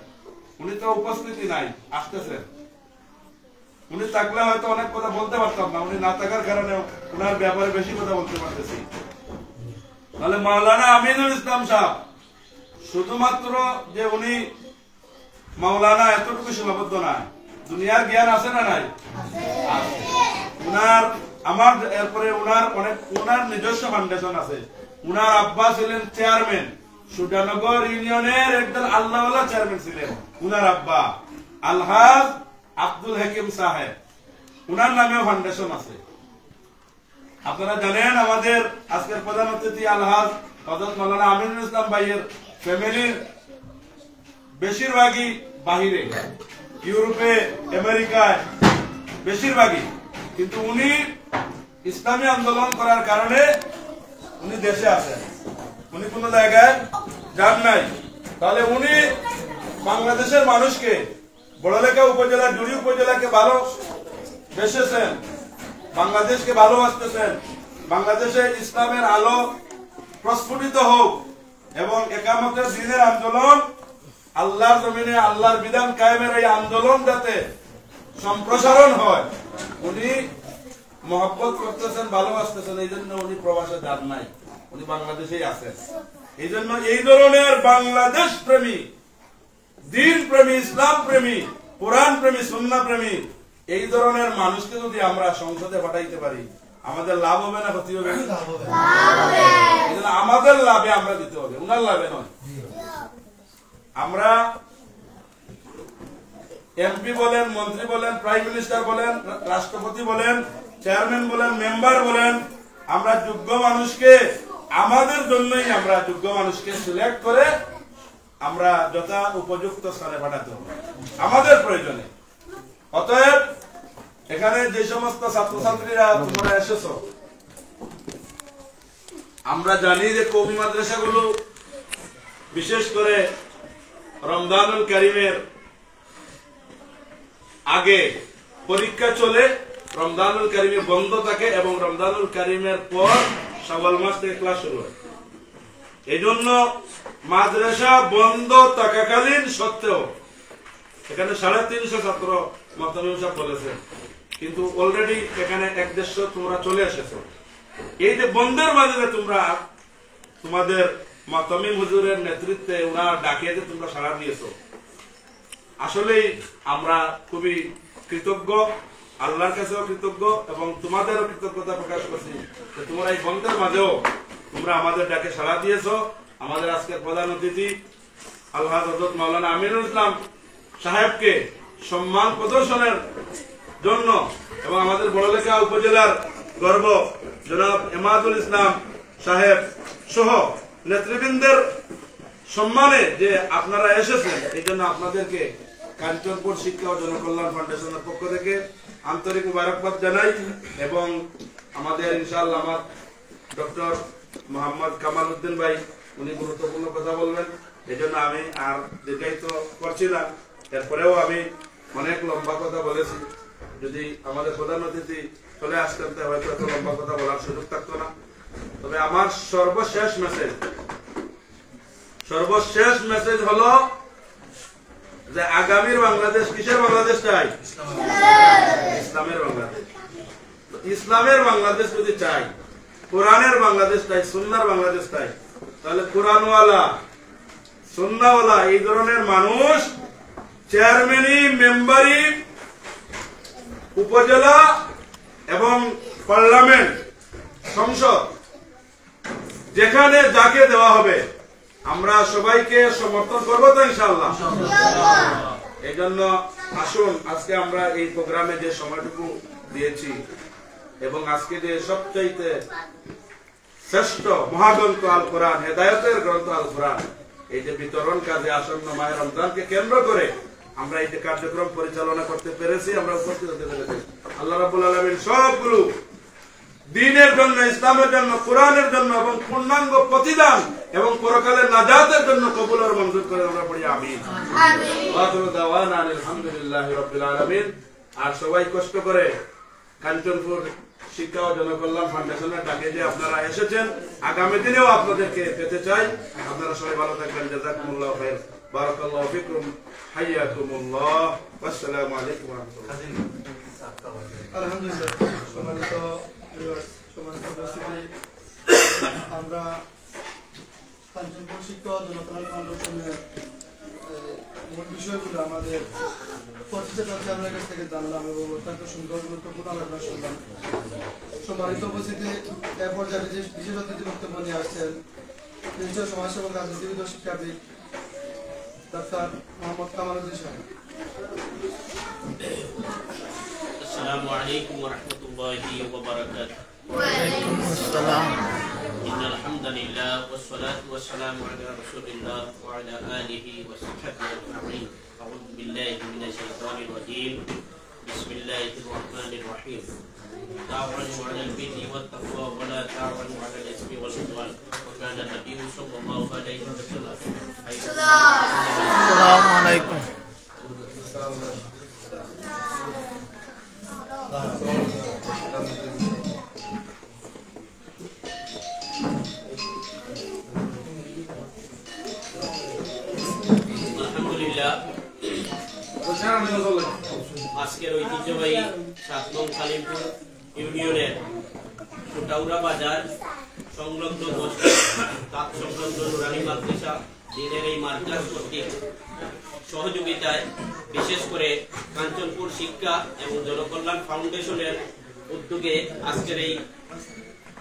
উনি তো উপস্থিতি নাই, আসতেছেন। উনি থাকলে হয়তো অনেক কথা বলতে পারতাম না, উনি না থাকার কারণে উনার ব্যাপারে বেশি কথা বলতে পারতেছি। তাহলে মাওলানা আমিনুল ইসলাম সাহেব শুধুমাত্র যে উনি মাওলানা এতটুকু সীমাবদ্ধ না, দুনিয়ার জ্ঞান আছে না নাই? উনার আমার এরপরে উনার নিজস্ব ফাউন্ডেশন আছে। উনার আব্বা ছিলেন চেয়ারম্যান, সুজানগর ইউনিয়নের একজন আল্লাহওয়ালা চেয়ারম্যান ছিলেন উনার আব্বা, আলহাজ আব্দুল হাকিম সাহেব। উনার নামেও ফাউন্ডেশন আছে। আপনারা জানেন আমাদের আজকের প্রধান অতিথি আলহাজ হযরত মাওলানা আমিনুল ইসলাম ভাইয়ের ফ্যামিলির বেশিরভাগই বাহিরে, ইউরোপে, আমেরিকায় বেশিরভাগই। কিন্তু উনি ইসলামী আন্দোলন করার কারণে উনি দেশে আছেন, উনি কোন জায়গায় যান নাই। তাহলে উনি বাংলাদেশের মানুষকে, বড়লেখা উপজেলা, জুড়ি উপজেলাকে ভালোবেসেছেন, বাংলাদেশকে ভালোবাসতেছেন। বাংলাদেশে ইসলামের আলো প্রস্ফুটিত হোক এবং একামতের দ্বীনের আন্দোলন, আল্লাহর জমিনে আল্লাহর বিধান কায়েমের এই আন্দোলন যাতে সম্প্রসারণ হয়, উনি মহব্বত করতেছেন, ভালোবাসতেছেন, এই জন্য উনি প্রবাসে যান নাই, উনি বাংলাদেশেই আছেন। এই জন্য এই ধরনের বাংলাদেশ প্রেমী, দিন প্রেমী, ইসলাম প্রেমী, কোরআন প্রেমী, সুন্নাহ প্রেমী এই ধরনের মানুষকে যদি আমরা সংসদে পাঠাইতে পারি, আমাদের লাভ হবে না ক্ষতি হবে? আমাদের লাভে আমরা দিতে হবে, উনার লাভে নয়। আমরা এমপি বলেন, মন্ত্রী বলেন, প্রাইম মিনিস্টার বলেন, রাষ্ট্রপতি বলেন, চেয়ারম্যান বলেন, মেম্বার বলেন, আমরা যোগ্য মানুষকে, আমাদের জন্যই আমরা যোগ্য মানুষকে সিলেক্ট করে আমরা যথা উপযুক্ত স্থানে পাঠাতে হবে আমাদের প্রয়োজনে। অতএব এখানে যে সমস্ত ছাত্রছাত্রীরা তোমরা এসেছো, আমরা জানি যে কওমি মাদ্রাসাগুলো বিশেষ করে রমজানুল কারীমের আগে পরীক্ষা চলে, রমজানুল কারীমে বন্ধ থাকে এবং রমজানুল কারীমের পর শাওয়াল মাস থেকে ক্লাস শুরু হয়। এই জন্য মাদ্রাসা বন্ধ থাকাকালীন সত্ত্বেও এখানে 350 ছাত্র মাহতামিম সাহেব বলেছেন, কিন্তু অলরেডি এখানে 150 তোমরা চলে এসেছো। এই যে বন্ধের মাঝে তোমরা তোমাদের মাহতামিম হুজুরের নেতৃত্বে ওনার ডাকে যে তোমরা সাড়া দিয়েছো, আসলেই আমরা খুবই কৃতজ্ঞ, আল্লাহর কাছেও কৃতজ্ঞ এবং তোমাদেরও কৃতজ্ঞতা প্রকাশ করছি যে তোমরা এই বন্ধের মাঝেও তোমরা আমাদের ডাকে সাড়া দিয়েছো। আমাদের আজকের প্রধান অতিথি আল্লাহ হযরত মাওলানা আমিনুল ইসলাম সাহেবকে সম্মান প্রদর্শনের জন্য এবং আমাদের বড়লেখা উপজেলার গর্ব জনাব এমাদুল ইসলাম সাহেব সহ নেতৃবৃন্দের সম্মানে যে আপনারা এসেছেন, এই জন্য আপনাদেরকে কাঞ্চনপুর শিক্ষা ও জনকল্যাণ ফাউন্ডেশনের পক্ষ থেকে আন্তরিক মুবারকবাদ জানাই। এবং আমাদের ইনশাআল্লাহ আমার ডক্টর মোহাম্মদ কামাল উদ্দিন ভাই উনি গুরুত্বপূর্ণ কথা বলবেন, এই জন্য আমি আর দীর্ঘায়িত করছি না। এরপরেও আমি অনেক লম্বা কথা বলেছি, যদি আমাদের প্রধান অতিথি চলে আসতেন হয়তো এত লম্বা কথা বলার সুযোগ থাকতো না। তবে আমার সর্বশেষ মেসেজ হলো যে আগামীর বাংলাদেশ কিসের বাংলাদেশ চাই? ইসলামের বাংলাদেশ। ইসলামের বাংলাদেশ যদি চাই, কোরআনের বাংলাদেশ চাই, সুন্নাহর বাংলাদেশ চাই, তাহলে কোরআনওয়ালা, সুন্নাহওয়ালা এই ধরনের মানুষ চেয়ারম্যানি, মেম্বারি, উপজেলা এবং পার্লামেন্ট, সংসদ যেখানে যাকে দেওয়া হবে আমরা সবাইকে সমর্থন করবো তো ইনশাআল্লাহ। এই জন্য আসুন আজকে আমরা এই প্রোগ্রামে যে সময়টুকু দিয়েছি এবং আজকে যে সবচাইতে শ্রেষ্ঠ মহাগ্রন্থ আল কোরআন, হেদায়েতের গ্রন্থ আল কোরআন, এই যে বিতরণ কাজে আসন্ন মাহে রমজানকে কেন্দ্র করে আমরা এই যে কার্যক্রম পরিচালনা করতে পেরেছি, আমরা উপস্থিত হতে পেরেছি। আল্লাহ রাব্বুল আলামিন সবগুলো দ্বীনের জন্য, ইসলামের জন্য, কোরআনের জন্য এবং পূর্ণাঙ্গ প্রতিদান এবং পরকালের নাজাতের জন্য কবুল আর মঞ্জুর করে আমরা পড়ি আমিন। ওয়া দাওয়ানা আলহামদুলিল্লাহি রাব্বিল আলামিন। আর সবাই কষ্ট করে কাঞ্চনপুর শিক্ষা ও জনকল্যাণ ফাউন্ডেশনের ডাকে যে আপনারা এসেছেন, আগামী দিনেও আপনাদেরকে পেতে চাই। আপনারা সবাই ভালো থাকবেন। জাযাকুমুল্লাহু খাইর। বারাকাল্লাহু ফিকুম। হাইয়াকুমুল্লাহ। আসসালামু আলাইকুম ওয়া রাহমাতুল্লাহ। আলহামদুলিল্লাহ। সম্মানিত উপস্থিতি, আমরা কাঞ্চনপুর শিক্ষা ও জনকল্যাণ ফাউন্ডেশনের মূল বিষয়গুলো আমাদের প্রতিষ্ঠাতা আপনার কাছ থেকে জানলাম এবং অত্যন্ত সুন্দর গুরুত্বপূর্ণ আলোচনা শুনলাম। সম্মানিত উপস্থিতি, এ পর্যায়ে বিশেষ অতিথি বক্তব্য নিয়ে আসছেন বিশিষ্ট সমাজসেবক, রাজনীতিবিদ ও শিক্ষাবিদ ডাক্তার মোহাম্মদ কামাল উদ্দিন সাহেব। السلام عليكم ورحمة الله وبركاته. وعليكم السلام. إن الحمد لله والصلاة والسلام على رسول الله وعلى آله وصحبه أجمعين. أعوذ بالله من الشيطان الرجيم. بسم الله الرحمن الرحيم. تعاونوا على البر والتقوى ولا تعاونوا على الإثم والعدوان. وكان النبي صلى الله عليه وسلم. السلام عليكم. আলহামদুলিল্লাহ, আজকের ঐতিহ্যবাহী 7 নং কালিমপুর ইউনিয়নের সুটাউরা বাজার সংলগ্ন মসজিদ তাক সংলগ্ন নুরানি মাদ্রাসা দিনের এই মার্কাজ কর্তৃক সহযোগিতায় বিশেষ করে কাঞ্চনপুর শিক্ষা এবং জনকল্যাণ ফাউন্ডেশনের উদ্যোগে আজকের এই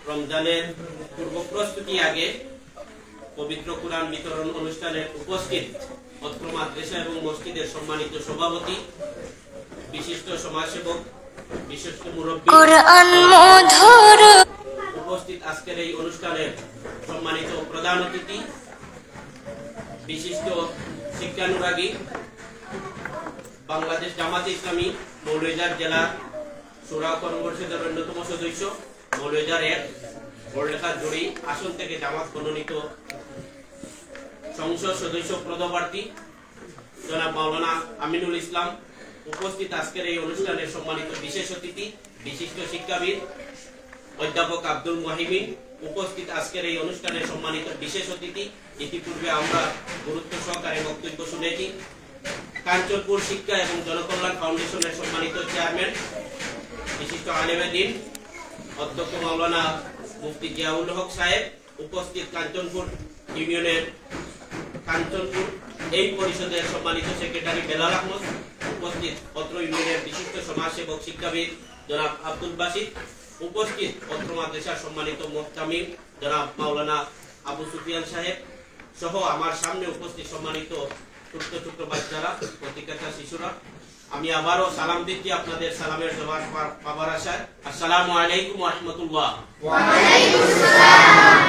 রমজানের পূর্ব প্রস্তুতি আগে পবিত্র কুরআন বিতরণ অনুষ্ঠানে উপস্থিত অত্র মাদ্রাসা এবং মসজিদের সম্মানিত সভাপতি, বিশিষ্ট সমাজসেবক, বিশিষ্ট মুরব্বী, উপস্থিত আজকের এই অনুষ্ঠানের সম্মানিত প্রধান অতিথি, বিশিষ্ট শিক্ষানুরাগী, বাংলাদেশ জামাতে ইসলামী মৌলভীবাজার জেলা শূরা কর্মপরিষদের অন্যতম সদস্য, মৌলভীবাজার ১ বড়লেখা জুড়ি আসন থেকে জামাত মনোনীত সংসদ সদস্য পদপ্রার্থী জনাব মাওলানা আমিনুল ইসলাম, উপস্থিত আজকের এই অনুষ্ঠানের সম্মানিত বিশেষ অতিথি, বিশিষ্ট শিক্ষাবিদ অধ্যাপক আব্দুল মুহিমিন, উপস্থিত আজকের এই অনুষ্ঠানের সম্মানিত বিশেষ অতিথি। ইতিপূর্বে আমরা গুরুত্ব সহকারে বক্তব্য শুনেছি। কাঞ্চনপুর শিক্ষা এবং জনকল্যাণ ফাউন্ডেশনের সম্মানিত চেয়ারম্যান, বিশিষ্ট আলেমে দ্বীন অধ্যক্ষ মাওলানা মুফতি জিয়াউল হক সাহেব, উপস্থিত কাঞ্চনপুর ইউনিয়নের কাঞ্চনপুর এই পরিষদের সম্মানিত সেক্রেটারি বেলাল আহমদ, উপস্থিত অত্র ইউনিয়নের বিশিষ্ট সমাজসেবক শিক্ষাবিদ জনাব আব্দুল বাসিদ, উপস্থিত অত্র মাদ্রাসার সম্মানিত মুহতামিম জনাব মাওলানা আবু সুফিয়ান সাহেব সহ আমার সামনে উপস্থিত সম্মানিত ছোট্ট ছোট্ট বাচ্চারা, প্রতিষ্ঠাতা শিশুরা, আমি আবারও সালাম দিচ্ছি আপনাদের সালামের জবাব পাবার আশায়। আসসালামু আলাইকুম ওয়া রাহমাতুল্লাহ। ওয়া আলাইকুম আসসালাম।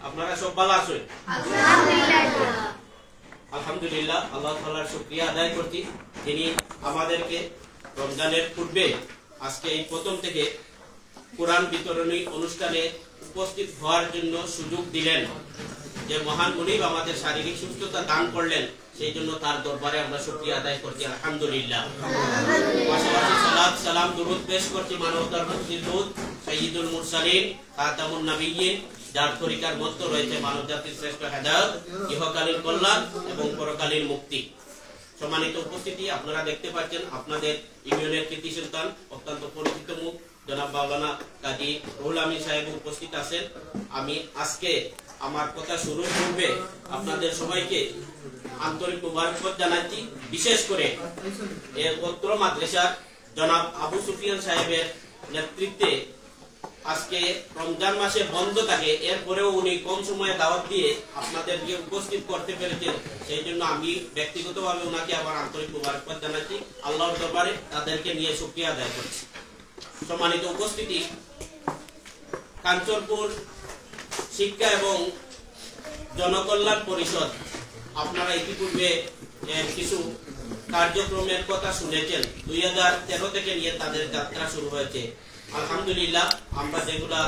আপনারা সব ভালো আছেন? আলহামদুলিল্লাহ। আলহামদুলিল্লাহ, আল্লাহ তাআলার শুকরিয়া আদায় করছি যিনি আমাদেরকে রমজানের পূর্বে আজকে এই প্রথম থেকে কোরআন বিতরণী অনুষ্ঠানে উপস্থিত হওয়ার জন্য সুযোগ দিলেন। যে মহান মুনিব আমাদের শারীরিক সুস্থতা দান করলেন, সেই জন্য তার দরবারে আমরা শুকরিয়া আদায় করছি আলহামদুলিল্লাহ। পাশাপাশি সালাত সালাম দুরূদ পেশ করছি মানবতার মুক্তির দূত সাইয়্যিদুল মুরসালিন খাতামুন নবিয়্যিন, যার তরিকার মধ্যে রয়েছে মানবজাতির শ্রেষ্ঠ হেদায়েত, ইহকালীন কল্যাণ এবং পরকালীন মুক্তি। সম্মানিত উপস্থিতি, আপনারা দেখতে পাচ্ছেন আপনাদের ইউনিয়নের কৃতি সন্তান অত্যন্ত পরিচিত মুখ জনাব মাওলানা কাজী রুহুল আমিন সাহেব উপস্থিত আছেন। আমি আজকে আমার কথা শুরুর পূর্বে আপনাদের সবাইকে আন্তরিক মুবারকবাদ জানাচ্ছি। বিশেষ করে এর অত্র মাদ্রাসার জনাব আবু সুফিয়ান সাহেবের নেতৃত্বে আজকে রমজান মাসে বন্ধ থাকে, এরপরেও উনি কম সময়ে দাওয়াত দিয়ে আপনাদেরকে উপস্থিত করতে পেরেছেন, সেই জন্য আমি ব্যক্তিগতভাবে ওনাকে আবার আন্তরিক মুবারকবাদ জানাচ্ছি। আল্লাহর দরবারে তাদেরকে নিয়ে শুকরিয়া আদায় করছি। সম্মানিত উপস্থিতি, কাঞ্চনপুর শিক্ষা এবং জনকল্যাণ পরিষদ, আপনারা ইতিপূর্বে কিছু কার্যক্রমের কথা শুনেছেন। 2013 থেকে নিয়ে তাদের যাত্রা শুরু হয়েছে। আলহামদুলিল্লাহ, আমরা যেগুলা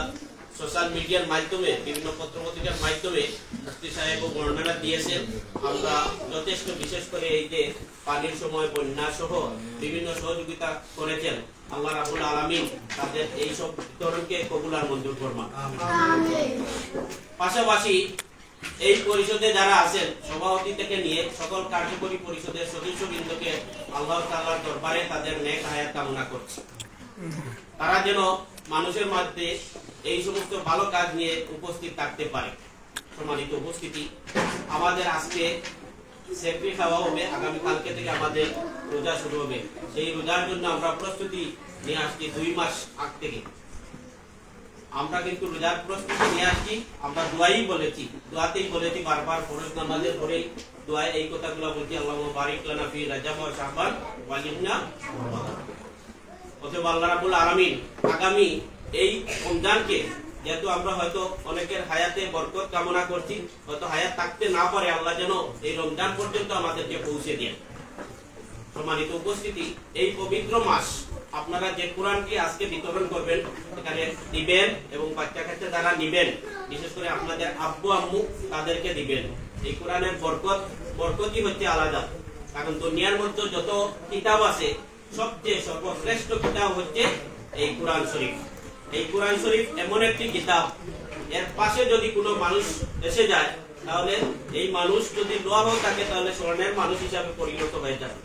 সোশ্যাল মিডিয়ার মাধ্যমে, বিভিন্ন পত্রপত্রিকার মাধ্যমে মুফতি সাহেব বর্ণনা দিয়েছেন, আমরা যথেষ্ট, বিশেষ করে এই যে পানির সময় বন্যা সহ বিভিন্ন সহযোগিতা করেছেন, আল্লাহ রাব্বুল আলামিন তাদের এই সব বিতরণকে কবুল আর মঞ্জুর ফরমান। পাশাপাশি এই পরিষদে যারা আছেন, সভাপতি থেকে নিয়ে সকল কার্যকরী পরিষদের সদস্যবৃন্দকে আল্লাহ তাআলার দরবারে তাদের নেক হায়াত কামনা করছি। তারা যেন মানুষের মধ্যে এই সমস্ত ভালো কাজ নিয়ে উপস্থিত থাকতে পারে। সম্মানিত উপস্থিতি, আমাদের আজকে সেফরি খাওয়া হবে, আগামীকালকে থেকে আমাদের রোজা শুরু হবে। সেই রোজার জন্য আমরা প্রস্তুতি নিয়ে আসছি 2 মাস আগ থেকে। আমরা কিন্তু রোজার প্রস্তুতি নিয়ে আসছি, আমরা দোয়াই বলেছি, দোয়াতেই বলেছি বারবার, ফরজ নামাজের পরেই দোয়ায় এই কথাগুলো বলছি, আল্লাহুম্মা বারিক লানা ফি রাজাব ওয়া শাবান ওয়া জিবনা। অতএব আল্লাহ রাব্বুল আলামিন আগামী এই রমজানকে, যেহেতু আমরা হয়তো অনেকের হায়াতে বরকত কামনা করছি, হয়তো হায়াত থাকতে না পারে, আল্লাহ যেন এই রমজান পর্যন্ত আমাদেরকে পৌঁছে দেন। সম্মানিত উপস্থিতি, এই পবিত্র মাস আপনারা যে কোরআনটি আজকে বিতরণ করবেন, এখানে দিবেন এবং বাচ্চা কাচ্চা যারা নিবেন, বিশেষ করে আপনাদের আব্বু আম্মু, তাদেরকে দিবেন। এই কোরআনের বরকতই হচ্ছে আলাদা। কারণ দুনিয়ার মধ্যে যত কিতাব আছে, সবচেয়ে সর্বশ্রেষ্ঠ কিতাব হচ্ছে এই কোরআন শরীফ। এই কোরআন শরীফ এমন একটি কিতাব, এর পাশে যদি কোনো মানুষ এসে যায়, তাহলে এই মানুষ যদি লোহাও থাকে, তাহলে স্বর্ণের মানুষ হিসাবে পরিণত হয়ে যাবে।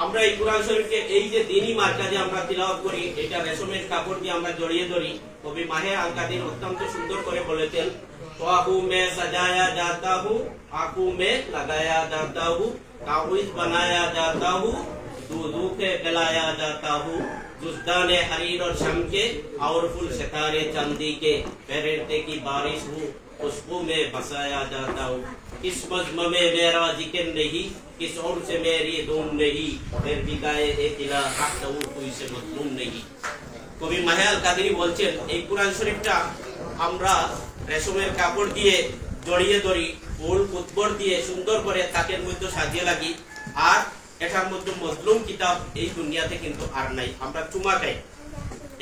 আমরা এই কোরআন শরীফকে এই যে দিনই মার্কাজে আমরা তিলাওয়াত করি, এটা রেশমের কাপড় দিয়ে আমরা জড়িয়ে ধরি। কবি মাহে আল কাদির অত্যন্ত সুন্দর করে বলেছেন, আঁখু মে সাজায়া জাতা হু, আঁখু মে লাগায়া জাতা হু, তাবিজ বানায়া জাতা হু, दूधू के पिलाया जाता हूँ, जुस्ताने हरीर और शम के और फुल सितारे चांदी के, फेरेटे की बारिश हूँ, खुशबू में बसाया जाता हूँ। किस मज़्म में मेरा जिक्र नहीं, किस और से मेरी धूम नहीं, फिर भी गाए एक इला हक हूँ, कोई से मजलूम नहीं। কবি মাহে আল কাদেরি বলছেন, এই কোরআন শরীফটা আমরা রেশমের কাপড় দিয়ে জড়িয়ে ধরি, ফুল কুতবর দিয়ে সুন্দর করে তাকের মধ্যে সাজিয়ে লাগি, আর এটার মধ্যে মজলুম কিতাব এই দুনিয়াতে কিন্তু আর নাই। আমরা চুমা খাই,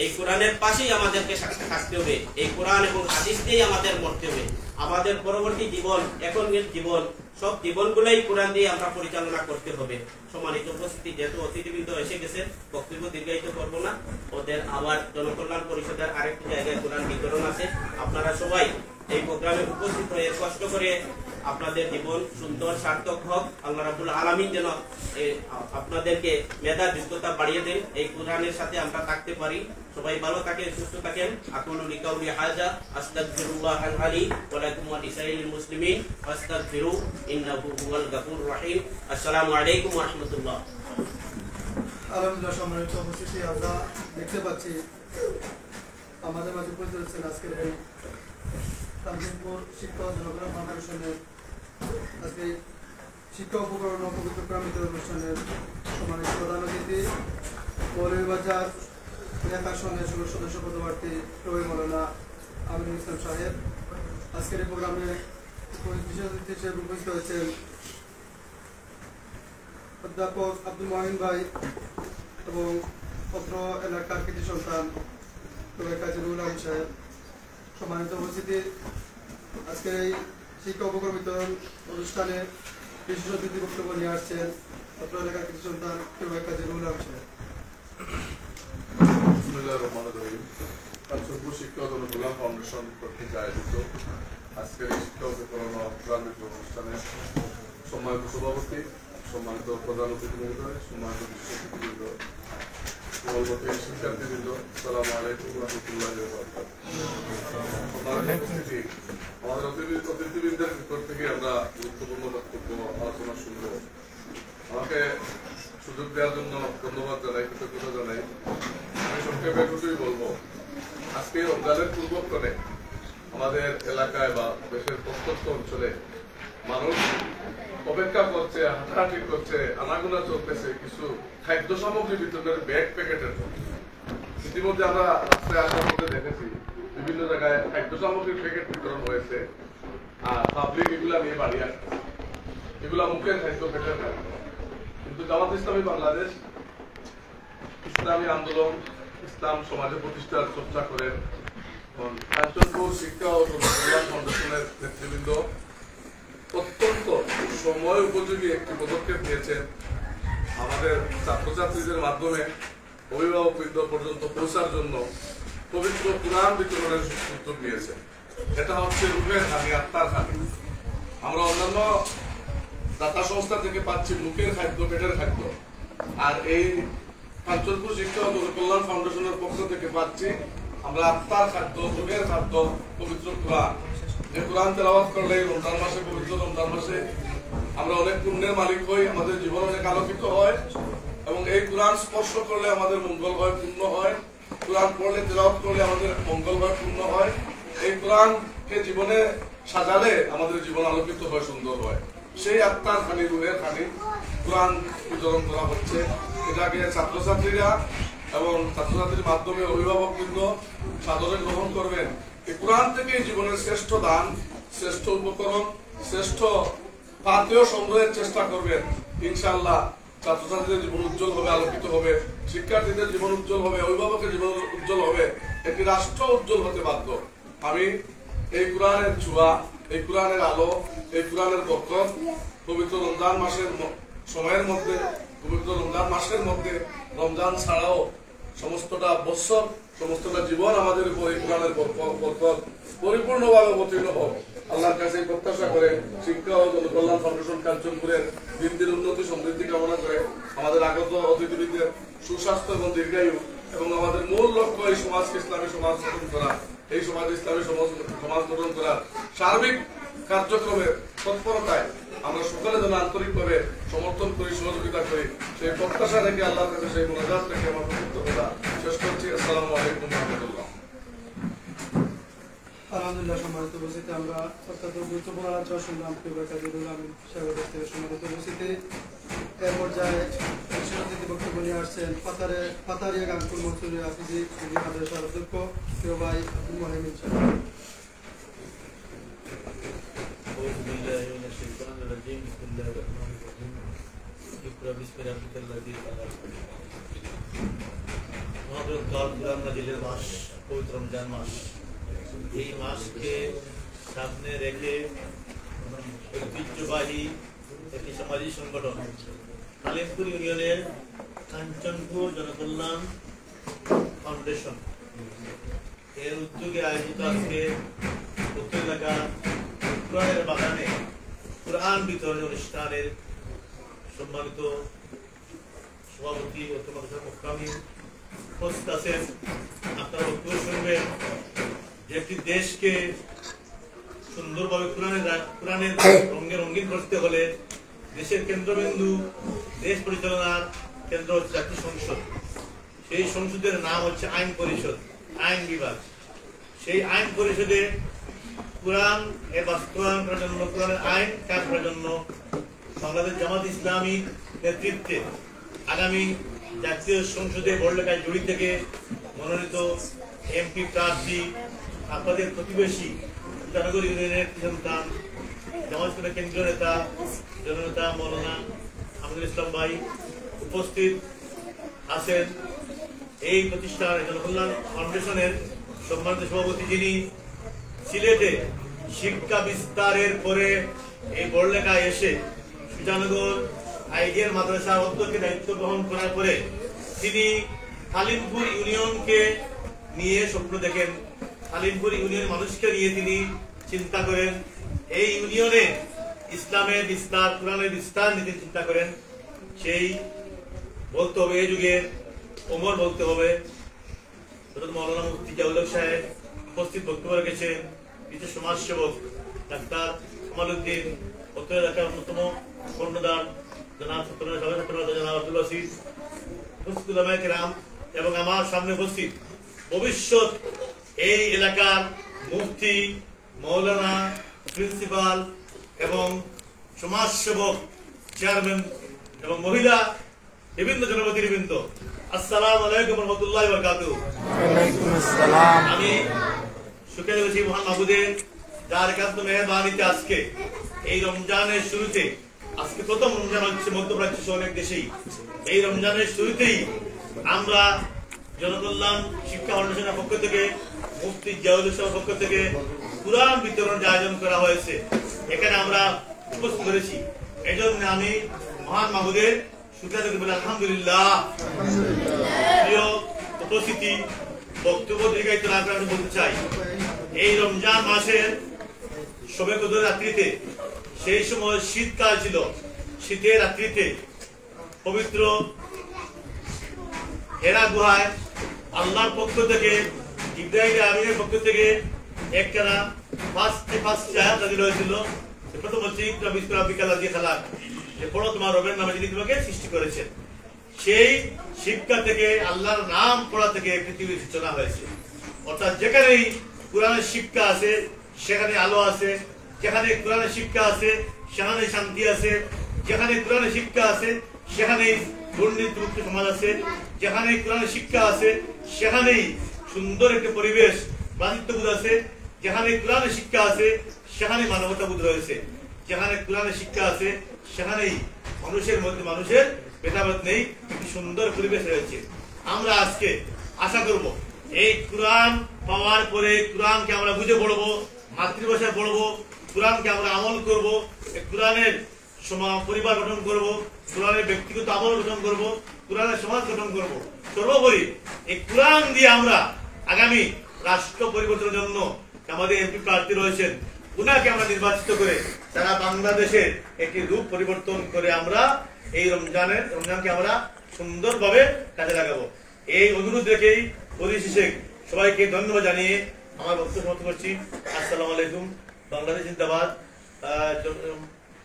এই কোরআনের পাশেই আমাদেরকে থাকতে হবে, এই কোরআন এবং হাদিস দিয়েই আমাদের মরতে হবে। আমাদের পরবর্তী জীবন, এখনের জীবন, সব জীবনগুলোই কোরআন দিয়ে আমরা পরিচালনা করতে হবে। সম্মানিত উপস্থিতি, যেহেতু অতিথিবৃন্দ এসে গেছে, বক্তব্য দীর্ঘায়িত করব না। ওদের আবার জনকল্যাণ পরিষদের আরেকটি জায়গায় কোরআন বিতরণ আছে। আপনারা সবাই এই প্রোগ্রামে উপস্থিত হয়ে কষ্ট করে আপনাদের জীবন সুন্দর সার্থক হোক। আল্লাহ রাব্বুল আলামিন যেন আপনাদেরকে মেধা যোগ্যতা বাড়িয়ে দেন, এই কোরআনের সাথে আমরা থাকতে পারি। সবাই ভালো থাকেন, সুস্থ থাকেন। আকুলু লিকাউলি হাযা আস্তাগফিরুল্লাহাল আলী ওয়া লাকুম ওয়া লিসাইরিল মুসলিমিন ফাস্তাগফিরু ইন্নাহু হুয়াল গাফুরুর রহিম। আসসালামু আলাইকুম ওয়া রাহমাতুল্লাহ। আলহামদুলিল্লাহ, সম্মানিত উপস্থিতি, আমরা দেখতে পাচ্ছি আমাদের মাঝে উপস্থিত হচ্ছেন আজকের এই তামজিদপুর শিক্ষা ও জনকল্যাণ ফাউন্ডেশনের আজকে শিক্ষা উপকরণ ও পবিত্র কোরআন বিতরণ অনুষ্ঠানের সম্মানিত প্রধান অতিথি মৌলভীবাজার এলাকা সঙ্গের সদস্য পদপ্রার্থী প্রবীণ মৌলানা আমিনুল ইসলাম সাহেব। আজকের এই প্রোগ্রামে বিশেষ অতিথি হিসেবে উপস্থিত হয়েছেন অধ্যাপক আব্দুল মহিন ভাই এবং অত্র এলাকার কৃতি সন্তান কাজী রুহুল আমিন সাহেব। সম্মানিত উপস্থিতি, আজকের এই শিক্ষা উপকরণ বিতরণ অনুষ্ঠানে বিশেষ অতিথি বক্তব্য নিয়ে আসছেন অত্র এলাকার কৃতি সন্তান কাজী রুহুল আমিন সাহেব। শিক্ষা ও জনকল্যাণ ফাউন্ডেশন কর্তৃক আয়োজিত আজকের এই শিক্ষা উপকরণ ও কোরআন বিতরণ অনুষ্ঠানে সম্মানিত সভাপতি, সম্মানিত প্রধান অতিথি মহোদয়, সম্মানিত বিশেষ অতিথিবৃন্দ, শিক্ষার্থীবৃন্দ, আসসালামু আলাইকুম ওয়া রাহমাতুল্লাহি ওয়া বারাকাতুহু। আমাদের অতিথিবৃন্দের নিকট থেকে আমরা গুরুত্বপূর্ণ বক্তব্য আলোচনা শুনব। আমাকে সুযোগ দেওয়ার জন্য ধন্যবাদ জানাই, কৃতজ্ঞতা জানাই। আমি সংক্ষেপে এটুকুই বলবো, আজকে রমজানের পূর্বক্ষণে আমাদের এলাকায় বা দেশের প্রত্যন্ত অঞ্চলে মানুষ অপেক্ষা করছে, হাঁটাহাঁটি করছে, আনাগোনা চলতেছে কিছু খাদ্য সামগ্রী বিতরণের ব্যাগ প্যাকেটের জন্য। ইতিমধ্যে আমরা রাস্তায় আসার মধ্যে দেখেছি বিভিন্ন জায়গায় খাদ্য সামগ্রীর প্যাকেট বিতরণ হয়েছে, আর পাবলিক এগুলা নিয়ে বাড়ি আসছে, এগুলা মুখের খাদ্য, পেটের খাদ্য। কিন্তু জামাত ইসলামী বাংলাদেশ ইসলামী আন্দোলন, ইসলাম সমাজে প্রতিষ্ঠার চর্চা করেন কাঞ্চনপুর শিক্ষা ও জনকল্যাণ ফাউন্ডেশনের নেতৃবৃন্দ অত্যন্ত সময় উপযোগী একটি পদক্ষেপ নিয়েছেন। আমাদের ছাত্রছাত্রীদের মাধ্যমে অভিভাবকবৃন্দ পর্যন্ত পৌঁছার জন্য পবিত্র কোরআন বিতরণের উদ্যোগ নিয়েছেন। এটা হচ্ছে রুহের হানি, আত্মার হানি। আমরা অন্যান্য দাতা সংস্থা থেকে পাচ্ছি মুখের খাদ্য, পেটের খাদ্য, আর এই কাঞ্চনপুর শিক্ষা ও জনকল্যাণ ফাউন্ডেশনের পক্ষ থেকে পাচ্ছি আমরা আত্মার খাদ্য, রুহের খাদ্য, পবিত্র কোরআন। যে কোরআন তেলাওয়াত করলে রমজান মাসে, পবিত্র রমজান মাসে আমরা অনেক পুণ্যের মালিক হই, আমাদের জীবন অনেক আলোকিত হয়, এবং এই কোরআন স্পর্শ করলে আমাদের মঙ্গল হয়, পূর্ণ হয়। কোরআন পড়লে, তেলাওয়াত করলে আমাদের মঙ্গল হয়, পূর্ণ হয়। এই কোরআনকে জীবনে সাজালে আমাদের জীবন আলোকিত হয়, সুন্দর হয়। সেই আত্মার খানি, রুহের খানি কোরআন বিতরণ করা হচ্ছে। এটাকে ছাত্রছাত্রীরা এবং ছাত্রছাত্রীর মাধ্যমে অভিভাবকবৃন্দ সাদরে গ্রহণ করবেন। এই কোরআন থেকে জীবনের শ্রেষ্ঠ দান, শ্রেষ্ঠ উপকরণ, শ্রেষ্ঠ পাথেয় সংগ্রহের চেষ্টা করবেন। ইনশাআল্লাহ ছাত্রছাত্রীদের জীবন উজ্জ্বল হবে, আলোকিত হবে, শিক্ষার্থীদের জীবন উজ্জ্বল হবে, অভিভাবকের জীবন উজ্জ্বল হবে, একটি রাষ্ট্র উজ্জ্বল হতে বাধ্য। আমি এই কোরআনের ছোঁয়া, এই কোরআনের আলো, এই কোরআনের বরকত পবিত্র রমজান মাসের সময়ের মধ্যে, পবিত্র রমজান মাসের মধ্যে, রমজান ছাড়াও সমস্তটা বছর সমস্তটা জীবন আমাদের উপর এই কোরআনের বরকত পরিপূর্ণভাবে অবতীর্ণ হোক আল্লাহর কাছে প্রত্যাশা করে শিক্ষা ও জনকল্যাণ ফাউন্ডেশন কার্যক্রমের দিন উন্নতি সমৃদ্ধি কামনা করে আমাদের আগত অতিথিবৃন্দের সুস্বাস্থ্য এবং দীর্ঘায়ু এবং আমাদের মূল লক্ষ্য এই সমাজকে ইসলামী সমাজ গঠন করা, এই সমাজ ইসলামী সমাজ গঠন করা সার্বিক কার্যক্রমের তৎপরতায় আমরা সকলে যেন আন্তরিকভাবে সমর্থন করি, সহযোগিতা করি, সেই প্রত্যাশা রেখে আল্লাহর কাছে সেই মোনাজাত রেখে আমার কথা শেষ করছি। আসসালামু আলাইকুম ওয়া রাহমাতুল্লাহ। আলহামদুলিল্লাহ, সম্মানিত উপস্থিতি, আমরা অত্যন্ত গুরুত্বপূর্ণ আলোচনা শুনলাম সাহেবের থেকে। সম্মানিত উপস্থিতি, এর পর্যায়ে অতিথি বক্তব্য নিয়ে আসছেন পাতারিয়া গানপুর মনসুরি হাফিজি মাদ্রাসার অধ্যক্ষ প্রিয় ভাই আব্দুল মহিমিন সাহেব। পবিত্র রমজান মাস, এই মাসকে সামনে রেখে ঐতিহ্যবাহী একটি সামাজিক সংগঠন কালিমপুর ইউনিয়নের কাঞ্চনপুর জনকল্যাণ ফাউন্ডেশন এর উদ্যোগে আয়োজিত আজকে উত্তর এলাকা কোরআনের বাগানে কোরআন বিতরণ অনুষ্ঠানের সম্মানিত সভাপতি আছেন। আপনারা বক্তব্য শুনবেন যে একটি দেশকে সুন্দরভাবে কোরআনের রঙে রঙিন করতে হলে দেশের কেন্দ্রবিন্দু, দেশ পরিচালনার কেন্দ্র হচ্ছে জাতীয় সংসদ। সেই সংসদের নাম হচ্ছে আইন পরিষদ, আইন বিভাগ। সেই আইন পরিষদে কোরআন এর বাস্তবায়ন করার জন্য, কোরআনের আইন কাজ করার জন্য বাংলাদেশ জামাত ইসলামী নেতৃত্বে আগামী জাতীয় সংসদে বড়লেখায় জড়ি থেকে মনোনীত এমপি প্রার্থী, আপনাদের প্রতিবেশী জনগণ ইউনিয়নের সন্তান, জামাত ইসলামের কেন্দ্রীয় নেতা জননেতা মৌলানা আমিনুল ইসলাম ভাই উপস্থিত আছেন। এই প্রতিষ্ঠান জনকল্যাণ ফাউন্ডেশনের সম্মানিত সভাপতি, যিনি সিলেটে শিক্ষা বিস্তারের পরে এই বড়লেখায় এসে সুজানগর আইডিয়াল মাদ্রাসার অধ্যক্ষের দায়িত্ব গ্রহণ করার পরে তিনি কালিমপুর ইউনিয়নকে নিয়ে স্বপ্ন দেখেন। কালিমপুর ইউনিয়নের মানুষকে নিয়ে তিনি চিন্তা করেন। এই ইউনিয়নে ইসলামের বিস্তার, কোরআনের বিস্তার নিতে চিন্তা করেন। সেই বলতে হবে এই যুগের ওমর, বলতে হবে মৌলানা মুফতি জাউল সাহেব উপস্থিত বক্তব্য রেখেছেন। কিছু সমাজসেবক ডাক্তার কামালউদ্দিন, অত্র এলাকার অন্যতম কর্ণদার জনাব জনাব আব্দুল আসিফ, উপস্থিত উলামায়ে কেরাম এবং আমার সামনে উপস্থিত ভবিষ্যৎ এই এলাকার মুফতি, মৌলানা, প্রিন্সিপাল এবং সমাজসেবক, চেয়ারম্যান এবং মহিলা বিভিন্ন জনপ্রতিনিধিবৃন্দ, আসসালামু আলাইকুম ওয়া রাহমাতুল্লাহি ওয়া বারাকাতুহু। ওয়ালাইকুম আসসালাম। আমি শুকরিয়া করছি মহান মাবুদের, যার একান্ত মেহেরবানিতে আজকে এই রমজানের শুরুতে, আজকে প্রথম রমজান হচ্ছে মধ্যপ্রাচ্য সহ অনেক দেশেই, এই রমজানের শুরুতেই আমরা জনকল্যাণ শিক্ষা ফাউন্ডেশনের পক্ষ থেকে, মুফতি জাউল সাহেবের পক্ষ থেকে কোরআন বিতরণের আয়োজন করা হয়েছে। এখানে আমরা উপস্থিত করেছি। এই জন্য আমি মহান মাহবুদের শুকরিয়া করতে বলি আলহামদুলিল্লাহ। প্রিয় উপস্থিতি, বক্তব্য দীর্ঘায়িত না করে আমি বলতে চাই, এই রমজান মাসের শবে কদর রাত্রিতে, সেই সময় শীতকাল ছিল, শীতের রাত্রিতে পবিত্র হেরা গুহায় আল্লাহর পক্ষ থেকে, ইব্রাহিম আমিনের পক্ষ থেকে একখানা ফার্স্ট আয়াত নাযিল হয়েছিল। প্রথম হচ্ছে ইকরা বিসমি রাব্বিকাল লাযী খালাক, যে পড়ো তোমার রবের নামে যিনি তোমাকে সৃষ্টি করেছেন। সেই শিক্ষা থেকে, আল্লাহর নাম পড়া থেকে পৃথিবীর সূচনা হয়েছে। অর্থাৎ যেখানেই কোরআনের শিক্ষা আছে সেখানে আলো আছে, যেখানে কোরআনের শিক্ষা আছে সেখানে শান্তি আছে, যেখানে কোরআনের শিক্ষা আছে সেখানেই দুর্নীতিমুক্ত সমাজ আছে, যেখানে কোরআনের শিক্ষা আছে সেখানেই সুন্দর একটা পরিবেশ, ভ্রাতৃত্ববোধ আছে, যেখানে কোরআনের শিক্ষা আছে সেখানে মানবতাবোধ রয়েছে, যেখানে কোরআনের শিক্ষা আছে সেখানেই মানুষের মধ্যে মানুষের ভেদাভেদ নেই, একটি সুন্দর পরিবেশ রয়েছে। আমরা আজকে আশা করব এই কোরআন পাওয়ার পরে কোরআনকে আমরা বুঝে পড়বো, মাতৃভাষায় পড়বো, কোরআনকে আমরা আমল করব, কোরআনের পরিবার গঠন করব, কোরআনের ব্যক্তিগত আমল গঠন করব, কোরআনের সমাজ গঠন করব। সর্বোপরি এই কোরআন দিয়ে আমরা আগামী রাষ্ট্র পরিবর্তনের জন্য আমাদের এমপি প্রার্থী রয়েছেন, উনাকে আমরা নির্বাচিত করে সারা বাংলাদেশে একটি রূপ পরিবর্তন করে আমরা এই রমজানকে আমরা সুন্দরভাবে কাজে লাগাবো। এই অনুরোধ রেখেই পরিশেষে সবাইকে ধন্যবাদ জানিয়ে আমার বক্তব্য সমাপ্ত করছি। আসসালামু আলাইকুম। বাংলাদেশ জিন্দাবাদ।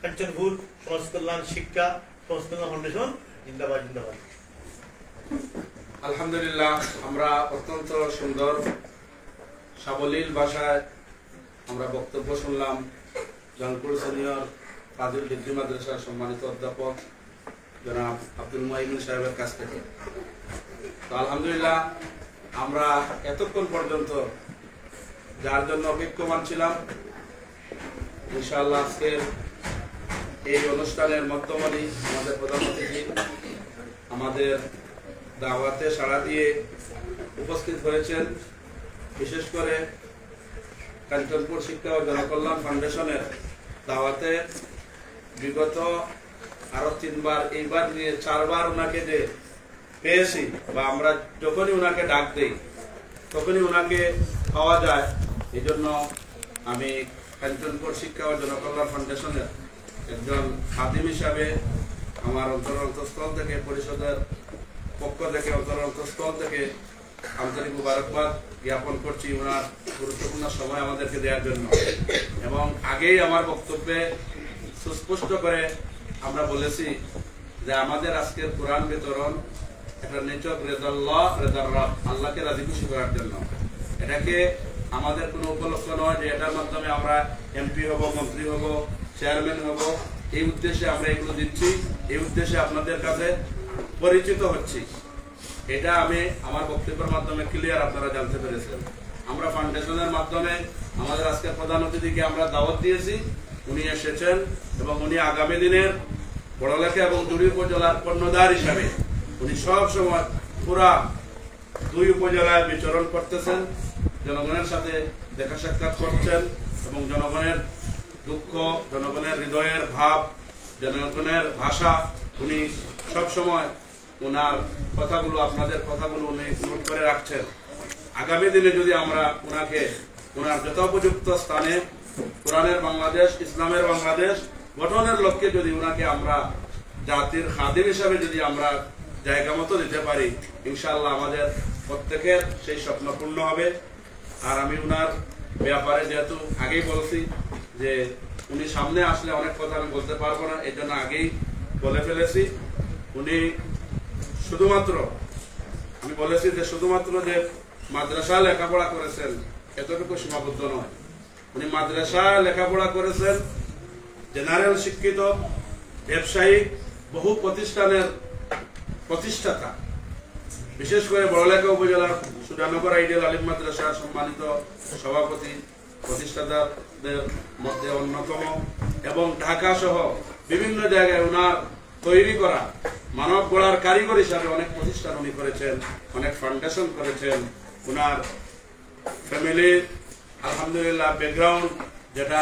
কাঞ্চনপুর সমাজ কল্যাণ শিক্ষা সমাজ কল্যাণ ফাউন্ডেশন জিন্দাবাদ জিন্দাবাদ। আলহামদুলিল্লাহ, আমরা অত্যন্ত সুন্দর সাবলীল ভাষায় আমরা বক্তব্য শুনলাম জানপুর সিনিয়র ফাজিল ডিগ্রি মাদ্রাসার সম্মানিত অধ্যাপক জনাব আব্দুল মুহিমিন সাহেবের কাছ থেকে। তো আলহামদুলিল্লাহ, আমরা এতক্ষণ পর্যন্ত যার জন্য অপেক্ষমান ছিলাম, ইনশাআল্লাহ আজকের এই অনুষ্ঠানের মধ্যমণি আমাদের প্রধান অতিথি আমাদের দাওয়াতে সাড়া দিয়ে উপস্থিত হয়েছেন। বিশেষ করে কাঞ্চনপুর শিক্ষা ও জনকল্যাণ ফাউন্ডেশনের দাওয়াতে বিগত আরো 3 বার, এইবার নিয়ে 4 বার ওনাকে যে পেয়েছি বা আমরা যখনই ওনাকে ডাক দেই তখনই ওনাকে পাওয়া যায়। এই জন্য আমি কাঞ্চনপুর শিক্ষা ও জনকল্যাণ ফাউন্ডেশনের একজন খাদিম হিসাবে আমার অন্তরস্থল থেকে, পরিষদের পক্ষ থেকে, অন্তরস্থল থেকে আন্তরিক মুবারকবাদ জ্ঞাপন করছি ওনার গুরুত্বপূর্ণ সময় আমাদেরকে দেওয়ার জন্য। এবং আগেই আমার বক্তব্যে সুস্পষ্ট করে আমরা বলেছি যে আমাদের আজকের কোরআন বিতরণ একটা নিচক রেজাল্লাহ রেজার রব, আল্লাহকে রাজি খুশি করার জন্য। এটাকে আমাদের কোনো উপলক্ষ নয় যে এটার মাধ্যমে আমরা এমপি হব, মন্ত্রী হব, চেয়ারম্যান হব। এই উদ্দেশ্যে আমরা এগুলো দিচ্ছি, এই উদ্দেশ্যে আপনাদের কাছে পরিচিত হচ্ছি। এটা আমি আমার বক্তব্যের মাধ্যমে ক্লিয়ার আপনারা জানতে পেরেছেন। আমরা ফাউন্ডেশনের মাধ্যমে আমাদের আজকের প্রধান অতিথিকে আমরা দাওয়াত দিয়েছি, উনি এসেছেন এবং উনি আগামী দিনের বড়লেখা এবং জুড়ি উপজেলার কর্ণধার হিসাবে উনি সব সময় পুরা 2 উপজেলায় বিচরণ করতেছেন, জনগণের সাথে দেখা সাক্ষাৎ করছেন এবং জনগণের দুঃখ, জনগণের হৃদয়ের ভাব, জনগণের ভাষা উনি সব সময় ওনার কথাগুলো, আপনাদের কথাগুলো উনি নোট করে রাখছেন। আগামী দিনে যদি আমরা ওনাকে ওনার যথোপযুক্ত স্থানে কোরআনের বাংলাদেশ, ইসলামের বাংলাদেশ গঠনের লক্ষ্যে যদি ওনাকে আমরা জাতির খাদিম হিসাবে যদি আমরা জায়গা মতো দিতে পারি, ইনশাআল্লাহ আমাদের প্রত্যেকের সেই স্বপ্ন পূর্ণ হবে। আর আমি ওনার ব্যাপারে যেহেতু আগেই বলছি যে উনি সামনে আসলে অনেক কথা আমি বলতে পারবো না, এই জন্য আগেই বলে ফেলেছি। উনি শুধুমাত্র, আমি বলেছি যে শুধুমাত্র যে মাদ্রাসা লেখাপড়া করেছেন এতটুকু সীমাবদ্ধ নয়। উনি মাদ্রাসা লেখাপড়া করেছেন, জেনারেল শিক্ষিত, ব্যবসায়ী, বহু প্রতিষ্ঠানের প্রতিষ্ঠাতা। বিশেষ করে বড়লেখা উপজেলার সুজানগর আইডিয়াল আলিম মাদ্রাসার সম্মানিত সভাপতি, প্রতিষ্ঠাতাদের মধ্যে অন্যতম। এবং ঢাকা সহ বিভিন্ন জায়গায় ওনার তৈরি করা মানব গড়ার কারিগর হিসাবে অনেক প্রতিষ্ঠান উনি করেছেন, অনেক ফাউন্ডেশন করেছেন। ওনার ফ্যামিলির আলহামদুলিল্লাহ ব্যাকগ্রাউন্ড, যেটা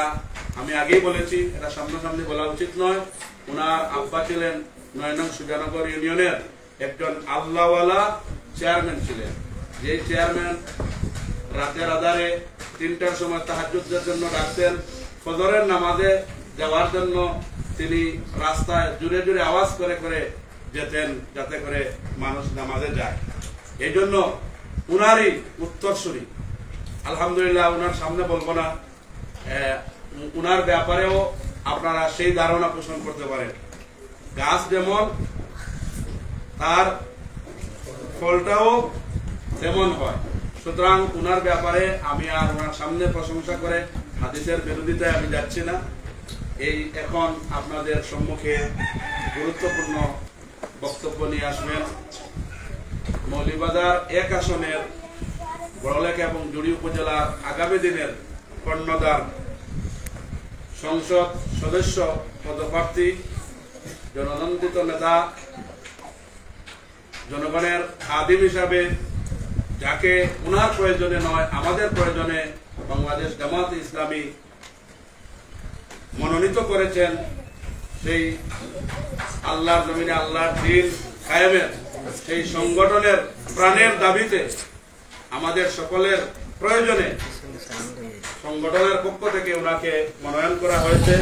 আমি আগেই বলেছি, এটা সামনাসামনি বলা উচিত নয়। ওনার আব্বা ছিলেন 9 নং সুজানগর ইউনিয়নের একজন আল্লাহওয়ালা চেয়ারম্যান ছিলেন, যে চেয়ারম্যান রাতের আধারে 3টার সময় তাহাজ্জুদের জন্য ডাকতেন, ফজরের নামাজে যাওয়ার জন্য তিনি রাস্তায় জুড়ে জুড়ে আওয়াজ করে করে যেতেন যাতে করে মানুষ নামাজে যায়। এই জন্য উনারই উত্তরসূরি আলহামদুলিল্লাহ। উনার সামনে বলবো না, উনার ব্যাপারেও আপনারা সেই ধারণা পোষণ করতে পারেন। গাছ যেমন তার ফলটাও তেমন হয়। সুতরাং উনার ব্যাপারে আমি আর ওনার সামনে প্রশংসা করে হাদিসের বিরোধিতায় আমি যাচ্ছি না। এই এখন আপনাদের সম্মুখে গুরুত্বপূর্ণ বক্তব্য নিয়ে আসবেন মৌলভীবাজার 1 আসনের বড়লেখা এবং জুড়ি উপজেলার আগামী দিনের কর্ণধার, সংসদ সদস্য পদপ্রার্থী, জননন্দিত নেতা, জনগণের খাদিম হিসাবে যাকে ওনার প্রয়োজনে নয় আমাদের প্রয়োজনে বাংলাদেশ জামাত ইসলামী মনোনীত করেছেন, সেই আল্লাহর জমিনে আল্লাহর দ্বীন কায়েমের সেই সংগঠনের প্রাণের দাবিতে আমাদের সকলের প্রয়োজনে সংগঠনের পক্ষ থেকে ওনাকে মনোনয়ন করা হয়েছে।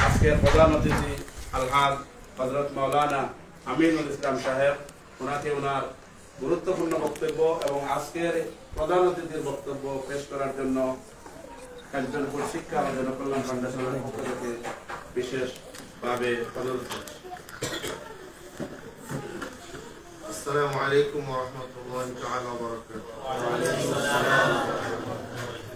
আজকের প্রধান অতিথি আলহাজ হযরত মাওলানা আমিনুল ইসলাম সাহেব, ওনাকে ওনার গুরুত্বপূর্ণ বক্তব্য এবং আজকের প্রধান অতিথির বক্তব্য পেশ করার জন্য কাঞ্চনপুর শিক্ষা ও জনকল্যাণ ফাউন্ডেশনের পক্ষ থেকে বিশেষভাবে অনুরোধ করছি। السلام عليكم ورحمة الله تعالى وبركاته.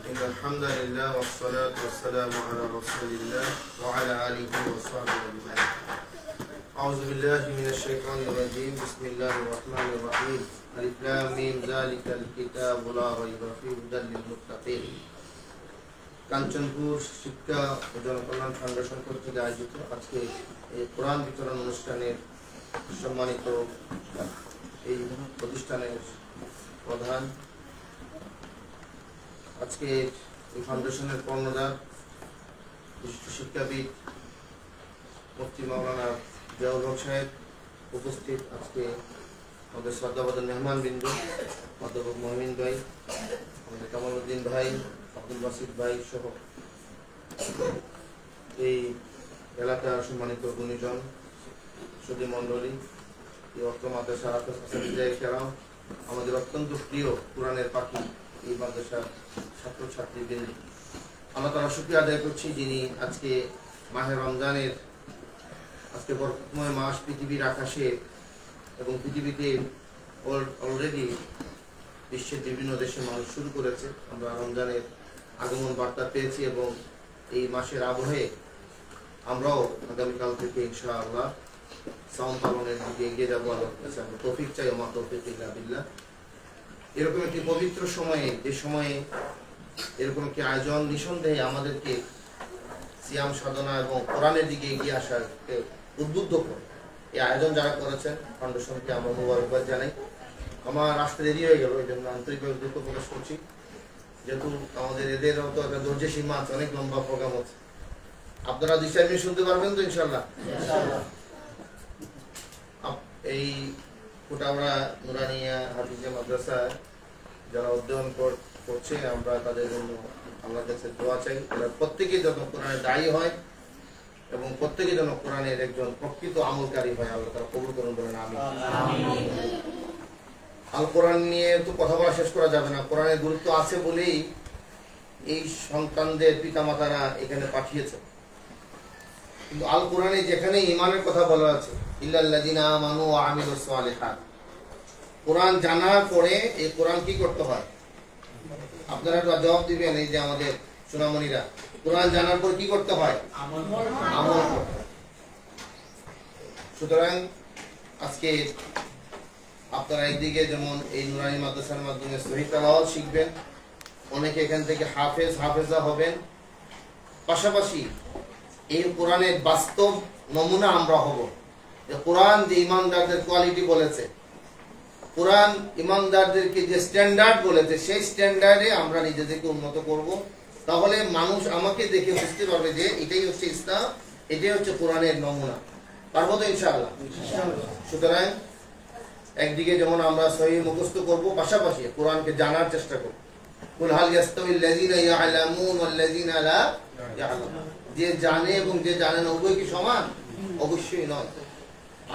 إن الحمد لله والصلاة والسلام على رسول الله وعلى آله وصحبه أجمعين. أعوذ بالله من الشيطان الرجيم. بسم الله الرحمن الرحيم. ألف لام ميم ذلك الكتاب لا ريب فيه هدى للمتقين. কাঞ্চনপুর শিক্ষা ও জনকল্যাণ ফাউন্ডেশন কর্তৃক আয়োজিত আজকে এই কোরআন বিতরণ অনুষ্ঠানের সম্মানিত এই প্রতিষ্ঠানের প্রধান, আজকে এই ফাউন্ডেশনের কর্ণধার বিশিষ্ট শিক্ষাবিদ মুফতি মাওলানা জিয়াউল হক সাহেব উপস্থিত, আজকে আমাদের শ্রদ্ধাবাদন মেহমান বিন্দু অধ্যাপক মহমিন ভাই, আমাদের কামালউদ্দিন ভাই, আব্দুল বাসিত ভাই সহ এই এলাকার সম্মানিত গুণীজন সুধী মন্ডলী, অর্থ মাদ্রাসা কেরাম, আমাদের অত্যন্ত প্রিয় কোরআনের পাখি এই মাদ্রাসার ছাত্রছাত্রীবৃন্দ, আমরা তারা শুকরিয়া আদায় করছি যিনি আজকে মাহে রমজানের আজকে বরকতময় মাস পৃথিবীর আকাশে এবং পৃথিবীতে অলরেডি বিশ্বের বিভিন্ন দেশে মানুষ শুরু করেছে। আমরা রমজানের আগমন বার্তা পেয়েছি এবং এই মাসের আবহে আমরাও আগামীকাল থেকে ইনশাআল্লাহ সাওম পালনের দিকে এগিয়ে যাবো। আল্লাহর কাছে আমরা তৌফিক চাই, ওমা তৌফিক ইল্লা বিল্লাহ। এরকম একটি পবিত্র সময়ে, যে সময়ে এরকম একটি আয়োজন নিঃসন্দেহে আমাদেরকে সিয়াম সাধনা এবং কোরআনের দিকে এগিয়ে আসাকে উদ্বুদ্ধ করে। এই আয়োজন যারা করেছেন ফাউন্ডেশনকে আমরা মোবারকবাদ জানাই। আমার আসতে দেরি হয়ে গেল, এই জন্য আন্তরিকভাবে দুঃখ প্রকাশ করছি, যেহেতু আমাদের এদের তো একটা ধৈর্য সীমা আছে, অনেক লম্বা প্রোগ্রাম হচ্ছে। আপনারা 2-4 মিনিট শুনতে পারবেন তো ইনশাআল্লাহ? এই কোটাউড়া নুরানিয়া হাফিজিয়া মাদ্রাসা যারা অধ্যয়ন করছে, আমরা তাদের জন্য আল্লাহর কাছে দোয়া চাই, তারা প্রত্যেকেই যেন কোরআনের দায়ী হয় এবং প্রত্যেকে যেন কোরআনের একজন প্রকৃত আমলকারী হয়। আল্লাহ তারা কবুল করুন বলেন আমিন। আল কোরআন নিয়ে তো কথা বলা শেষ করা যাবে না। কোরআনের গুরুত্ব আছে বলেই এই সন্তানদের পিতামাতারা এখানে পাঠিয়েছে। কিন্তু আল কোরআনে যেখানে ঈমানের কথা বলা আছে, ইল্লাল্লাযিনা আমানু ওয়া আমিলুস সালিহাত, কোরআন জানার পরে এই কোরআন কি করতে হয়? আপনারা একটু জবাব দিবেন। এই যে আমাদের সোনামণিরা, কোরআন জানার পর কি করতে হয়? আমল করতে হয়। সুতরাং আজকে আপনারা একদিকে যেমন এই নুরানি মাদ্রাসার মাধ্যমে সহিহ তেলাওয়াত শিখবেন, অনেকে এখান থেকে হাফেজা হবেন, পাশাপাশি এই কোরআনের বাস্তব নমুনা আমরা হব। যে কোরআন যে ইমানদারদের কোয়ালিটি বলেছে, কোরআন ইমানদারদেরকে যে স্ট্যান্ডার্ড বলেছে, সেই স্ট্যান্ডার্ডে আমরা নিজেদেরকে উন্নত করব। তাহলে মানুষ আমাকে দেখে বুঝতে পারবে যে এটাই হচ্ছে ইসলাম, এটাই হচ্ছে কোরআনের নমুনা। পারবো তো ইনশাআল্লাহ? সুতরাং একদিকে যেমন আমরা সহিহ মুখস্থ করব, পাশাপাশি কোরআনকে জানার চেষ্টা করব। কুল হাল ইয়াস্তাউিল্লাযিনা ইয়ালামুন ওয়াল্লাযিনা লা ইয়ালামুন, যে জানে এবং যে জানে না উভয় কি সমান? অবশ্যই নয়।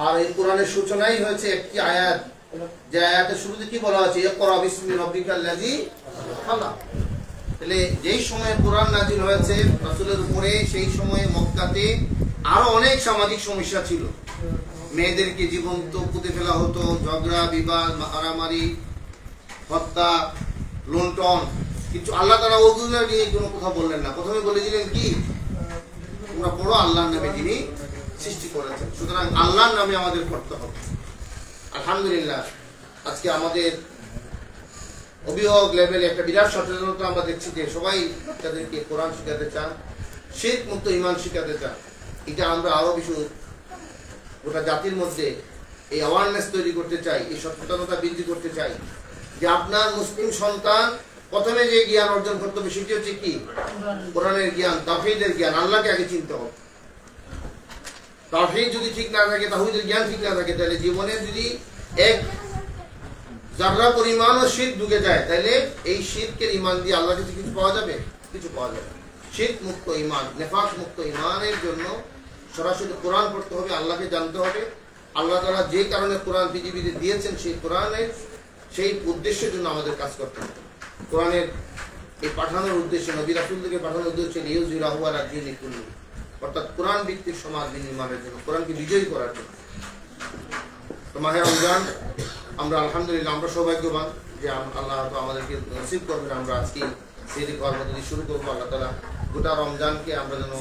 আর এই কোরআনের সূচনাই হয়েছে একটি আয়াত, যে আয়াতের শুরুতে কি বলা আছে? ইকরা বিসমি রাব্বিকাল্লাযী খালাক। তাহলে যেই সময়ে কোরআন নাযিল হয়েছে রাসূলের উপরে, সেই সময়ে মক্কাতে আরো অনেক সামাজিক সমস্যা ছিল। মেয়েদেরকে জীবন্ত পুঁতে ফেলা হতো, ঝগড়া বিবাদ, মারামারি, হত্যা, লুণ্ঠন। কিন্তু আল্লাহ তাআলা ওগুলো নিয়ে কোনো কথা বললেন না। প্রথমে বলে দিলেন কি? তোমরা পড়ো আল্লাহর নামে যিনি সৃষ্টি করেছেন। সুতরাং আল্লাহর নামে আমাদের পড়তে হবে। আলহামদুলিল্লাহ আজকে আমাদের অভিভাবক লেভেলে একটা বিরাট সচেতনতা আমরা দেখছি যে সবাই তাদেরকে কোরআন শিখাতে চান, শিরক মুক্ত ঈমান শিখাতে চান। এটা আমরা আরো বেশি গোটা জাতির মধ্যে এই অ্যাওয়ারনেস তৈরি করতে চাই, এই সচেতনতা বৃদ্ধি করতে চাই যে আপনার মুসলিম সন্তান প্রথমে যে জ্ঞান অর্জন করতে হবে সেটি হচ্ছে কি? কোরআনের জ্ঞান, তাওহীদের জ্ঞান। আল্লাহকে আগে চিনতে হবে। তাওহীদ যদি ঠিক না থাকে, তাওহীদের জ্ঞান ঠিক না থাকে, তাহলে জীবনে যদি এক যারা পরিমাণও শীত ঢুকে যায়, তাহলে এই শীতকে ইমান দিয়ে আল্লাহ কাছে কিছু পাওয়া যাবে? কিছু পাওয়া যাবে। শীত মুক্ত ইমান, নেফাক মুক্ত ইমানের জন্য সরাসরি কোরআন পড়তে হবে, আল্লাহকে জানতে হবে। আল্লাহ তাআলা যে কারণে কোরআন পৃথিবীতে দিয়েছেন, সেই কোরআনের সেই উদ্দেশ্যের জন্য আমাদের কাজ করতে হবে। কোরআনের এই পাঠানোর উদ্দেশ্য, নবী রাসূলকে পাঠানোর উদ্দেশ্য লিইউযিরাহু আলা দীনি কুল্লি, অর্থাৎ কোরআন ভিত্তিক সমাজ নির্মাণের জন্য, কোরআনকে বিজয়ী করার জন্য। তো মাহে রমজান আমরা আলহামদুলিল্লাহ আমরা সৌভাগ্যবান যে আল্লাহ তো আমাদেরকে নসিব করবেন আমরা আজকে সেহরি কর্ম যদি শুরু করবো। আল্লাহ তাআলা গোটা রমজানকে আমরা যেন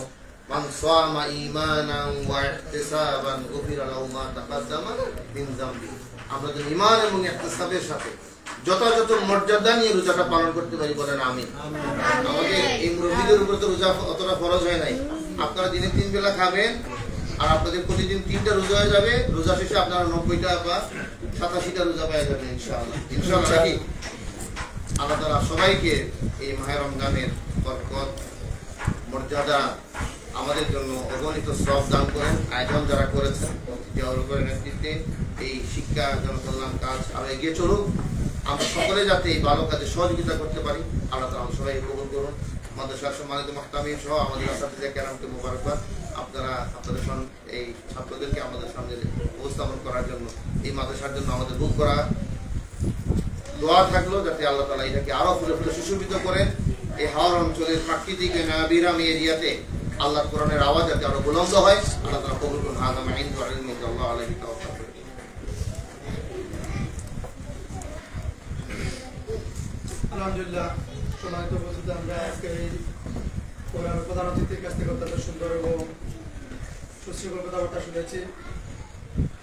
মান সামা ঈমানান ওয়া ইহতিসাবান গুফিরা লাহু মা তাকাদ্দামা মিন যামবি, আমরা যেন ঈমান এবং ইহতিসাবের সাথে যথাযথ মর্যাদা নিয়ে রোজাটা পালন করতে পারি, বলেন আমিন। আমাদের এই মুরব্বীদের উপর তো রোজা অতটা ফরজ হয় নাই। আপনারা দিনে 3 বেলা খাবেন আর আপনাদের প্রতিদিন 3টা রোজা হয়ে যাবে। রোজা শেষে আপনারা 90টা বা 87টা রোজা পেয়ে যাবেন ইনশাআল্লাহ। ইনশাআল্লাহ কি আল্লাহ তাআলা সবাইকে এই মাহে রমজানের বরকত মর্যাদা আমাদের জন্য অগণিত সওয়াব দান করেন। আয়োজন যারা করেছেন জিয়াউর নেতৃত্বে এই শিক্ষা জনকল্যাণ কাজ আরো এগিয়ে চলুক। আমরা সকলে যাতে এই ভালো কাজে সহযোগিতা করতে পারি, আল্লাহ তাআলা সবাই কবুল করুন। মাদ্রাসার সম্মানিত মুহতামিম সহ আমাদের আসাতিজা কেরামকে মোবারকবাদ। আপনারা আপনাদের এই ছাত্রদেরকে আমাদের সামনে উপস্থাপন করার জন্য, এই মাদ্রাসার জন্য আমাদের বুক করা দোয়া থাকলো যাতে আল্লাহ তাআলা এটাকে আরো ফুলে ফুলে সুশোভিত করেন। এই হাওর অঞ্চলের প্রাকৃতিক নাবিরামি এরিয়াতে আল্লাহর কোরআনের আওয়াজ যাতে আরো বুলন্দ হয়, আল্লাহ তাআলা কবুল করুন। হাযা মা ইনদু ইলমি আল্লাহ আলাইহি তাওয়াক্কাল। আলহামদুলিল্লাহ, সম্মানিত উপস্থিতি, আমরা আজকে এই প্রোগ্রামের প্রধান অতিথির কাছ থেকে অত্যন্ত সুন্দর এবং সুশৃঙ্খল কথাবার্তা শুনেছি।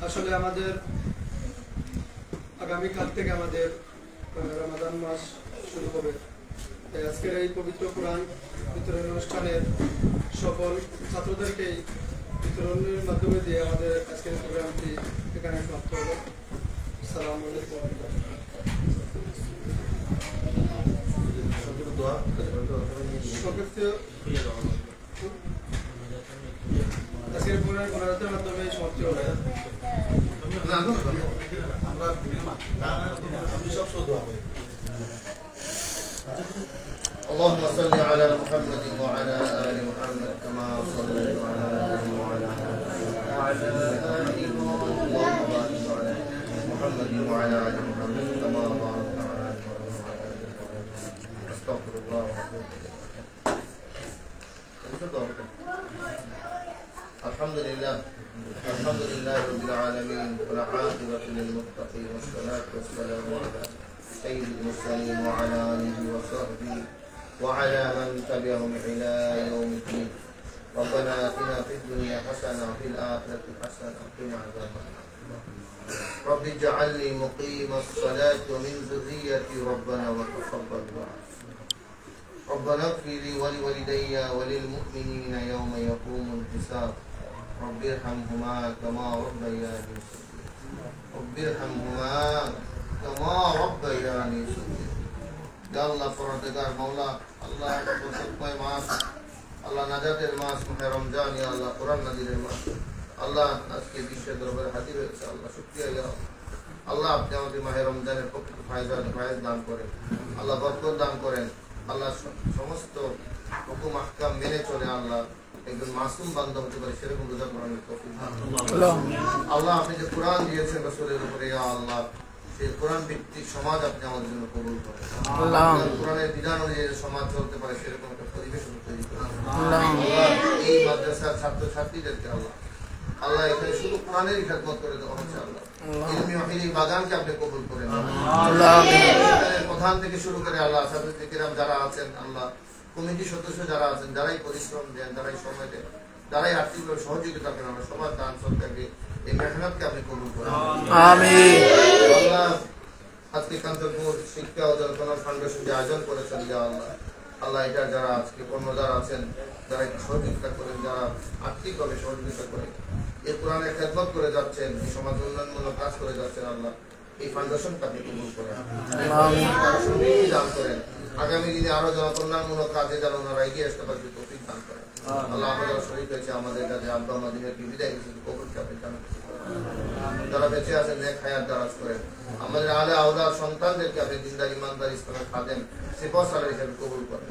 আসলে আমাদের আগামীকাল থেকে আমাদের রমাদান মাস শুরু হবে। তাই আজকের এই পবিত্র কোরআন বিতরণ অনুষ্ঠানের সকল ছাত্রদেরকে বিতরণের মাধ্যমে দিয়ে আমাদের আজকের প্রোগ্রামটি এখানে সমাপ্ত হলো। আসসালামু আলাইকুম। আজকের পুনরায় গণরাজ্যের মাধ্যমে সমাপ্তি হবে। اللهم صل على محمد وعلى آل محمد كما صليت على إبراهيم وعلى آل إبراهيم، اللهم بارك على محمد وعلى آل محمد كما باركت على إبراهيم وعلى آل إبراهيم. أستغفر الله وأتوب إليه. الحمد لله رب العالمين، والعاقبة للمتقين، والصلاة والسلام على سيد المرسلين وعلى آله وصحبه وعلى من تبعهم إلى يوم الدين. ربنا آتنا في الدنيا حسنة وفي الآخرة حسنة وقنا عذاب النار. رب اجعلني مقيم الصلاة ومن ذريتي ربنا وتقبل دعاء. ربنا اغفر لي ولوالدي وللمؤمنين يوم يقوم الحساب. رب ارحمهما كما ربياني صغيرا. رب ارحمهما كما ربياني صغيرا. يا الله পরওয়ারদিগার মাওলা, আল্লাহ বরকতময় মাস, আল্লাহ নাজাতের মাস মাহে রমজান, ইয়া আল্লাহ কোরআন নাযিলের মাস, আল্লাহ আজকে বিশ্বের দরবারে হাজির হয়েছে। আল্লাহ শুকরিয়া ইয়া আল্লাহ, আপনি আমাদের মাহে রমজানের প্রকৃত ফায়দা দান করেন, আল্লাহ বরকত দান করেন। আল্লাহ সমস্ত হুকুম আহকাম মেনে চলে আল্লাহ একজন মাসুম বান্দা হতে পারে, সেরকম রোজা করানোর তৌফিক দান করুন। আল্লাহ আপনি যে কোরআন দিয়েছেন রাসূলের উপরে, ইয়া আল্লাহ সেই কোরআন ভিত্তিক সমাজ আপনি আমাদের জন্য কবুল করেন। কোরআনের বিধান অনুযায়ী সমাজ চলতে পারে সেরকম একটা পরিবেশ তৈরি করেন। এই মাদ্রাসার ছাত্রছাত্রীদেরকে আল্লাহ এখানে শুধু কোরআনের খেদমত করে দেওয়া হচ্ছে। আল্লাহ ইলমি ওয়াহিনী বাগানকে আপনি কবুল করেন। প্রধান থেকে শুরু করে আল্লাহ ছাত্রছাত্রী কিরাম যারা আছেন, আল্লাহ কমিটি সদস্য যারা আছেন, যারাই পরিশ্রম দেন, যারাই সময় দেন, যারাই আর্থিকভাবে সহযোগিতা করেন, আমরা সবার দান সরকারকে এই মেহনতকে আপনি কবুল করেন। আমিন। আল্লাহ আজকে কাঞ্চনপুর শিক্ষা ও জনকল্যাণ ফাউন্ডেশন যে আয়োজন করেছেন, ইয়া আল্লাহ আল্লাহ এটা যারা আজকে কর্মদার আছেন, যারা সহযোগিতা করেন, যারা আর্থিকভাবে সহযোগিতা করেন, এই কোরআনের খেদমত করে যাচ্ছেন, এই সমাজ উন্নয়নমূলক কাজ করে যাচ্ছেন, আল্লাহ এই ফাউন্ডেশনকে আপনি কবুল করেন, সমৃদ্ধি দান করেন। আগামী দিনে আরো জনকল্যাণমূলক কাজে যেন ওনারা এগিয়ে আসতে পারে তৌফিক দান করেন। আল্লাহ আমাদের শরীর হয়েছে, আমাদের কাছে আব্বা আমাদের বিদায় কবুলকে আপনি জানান। যারা বেঁচে আছেন নেক হায়াত দারাজ করেন। আমাদের আলে আওলাদ সন্তানদেরকে আপনি দিনদার ইমানদার ইসলামের খাদেম সিপাহ সালার হিসেবে কবুল করেন।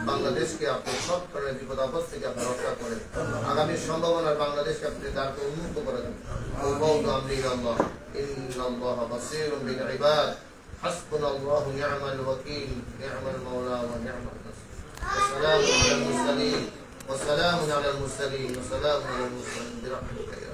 বাংলাদেশকে আপনি সব ধরনের বিপদ আপদ থেকে আপনি রক্ষা করেন। আগামী সম্ভাবনার বাংলাদেশকে আপনি দ্বারকে উন্মুক্ত করে দেন। আল্লাহ ইন্নাল্লাহা বাসীরুম বিল ইবাদ হাসবুনাল্লাহু নি'মাল ওয়াকিল নি'মাল মাওলা ওয়া নি'মাল নাসির। ওয়াসসালামু আলাল মুরসালিন ওয়াসসালামু আলাল মুরসালিন ওয়াসসালামু আলাল মুরসালিন বিরহমাতিকা ইয়া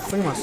Foi uma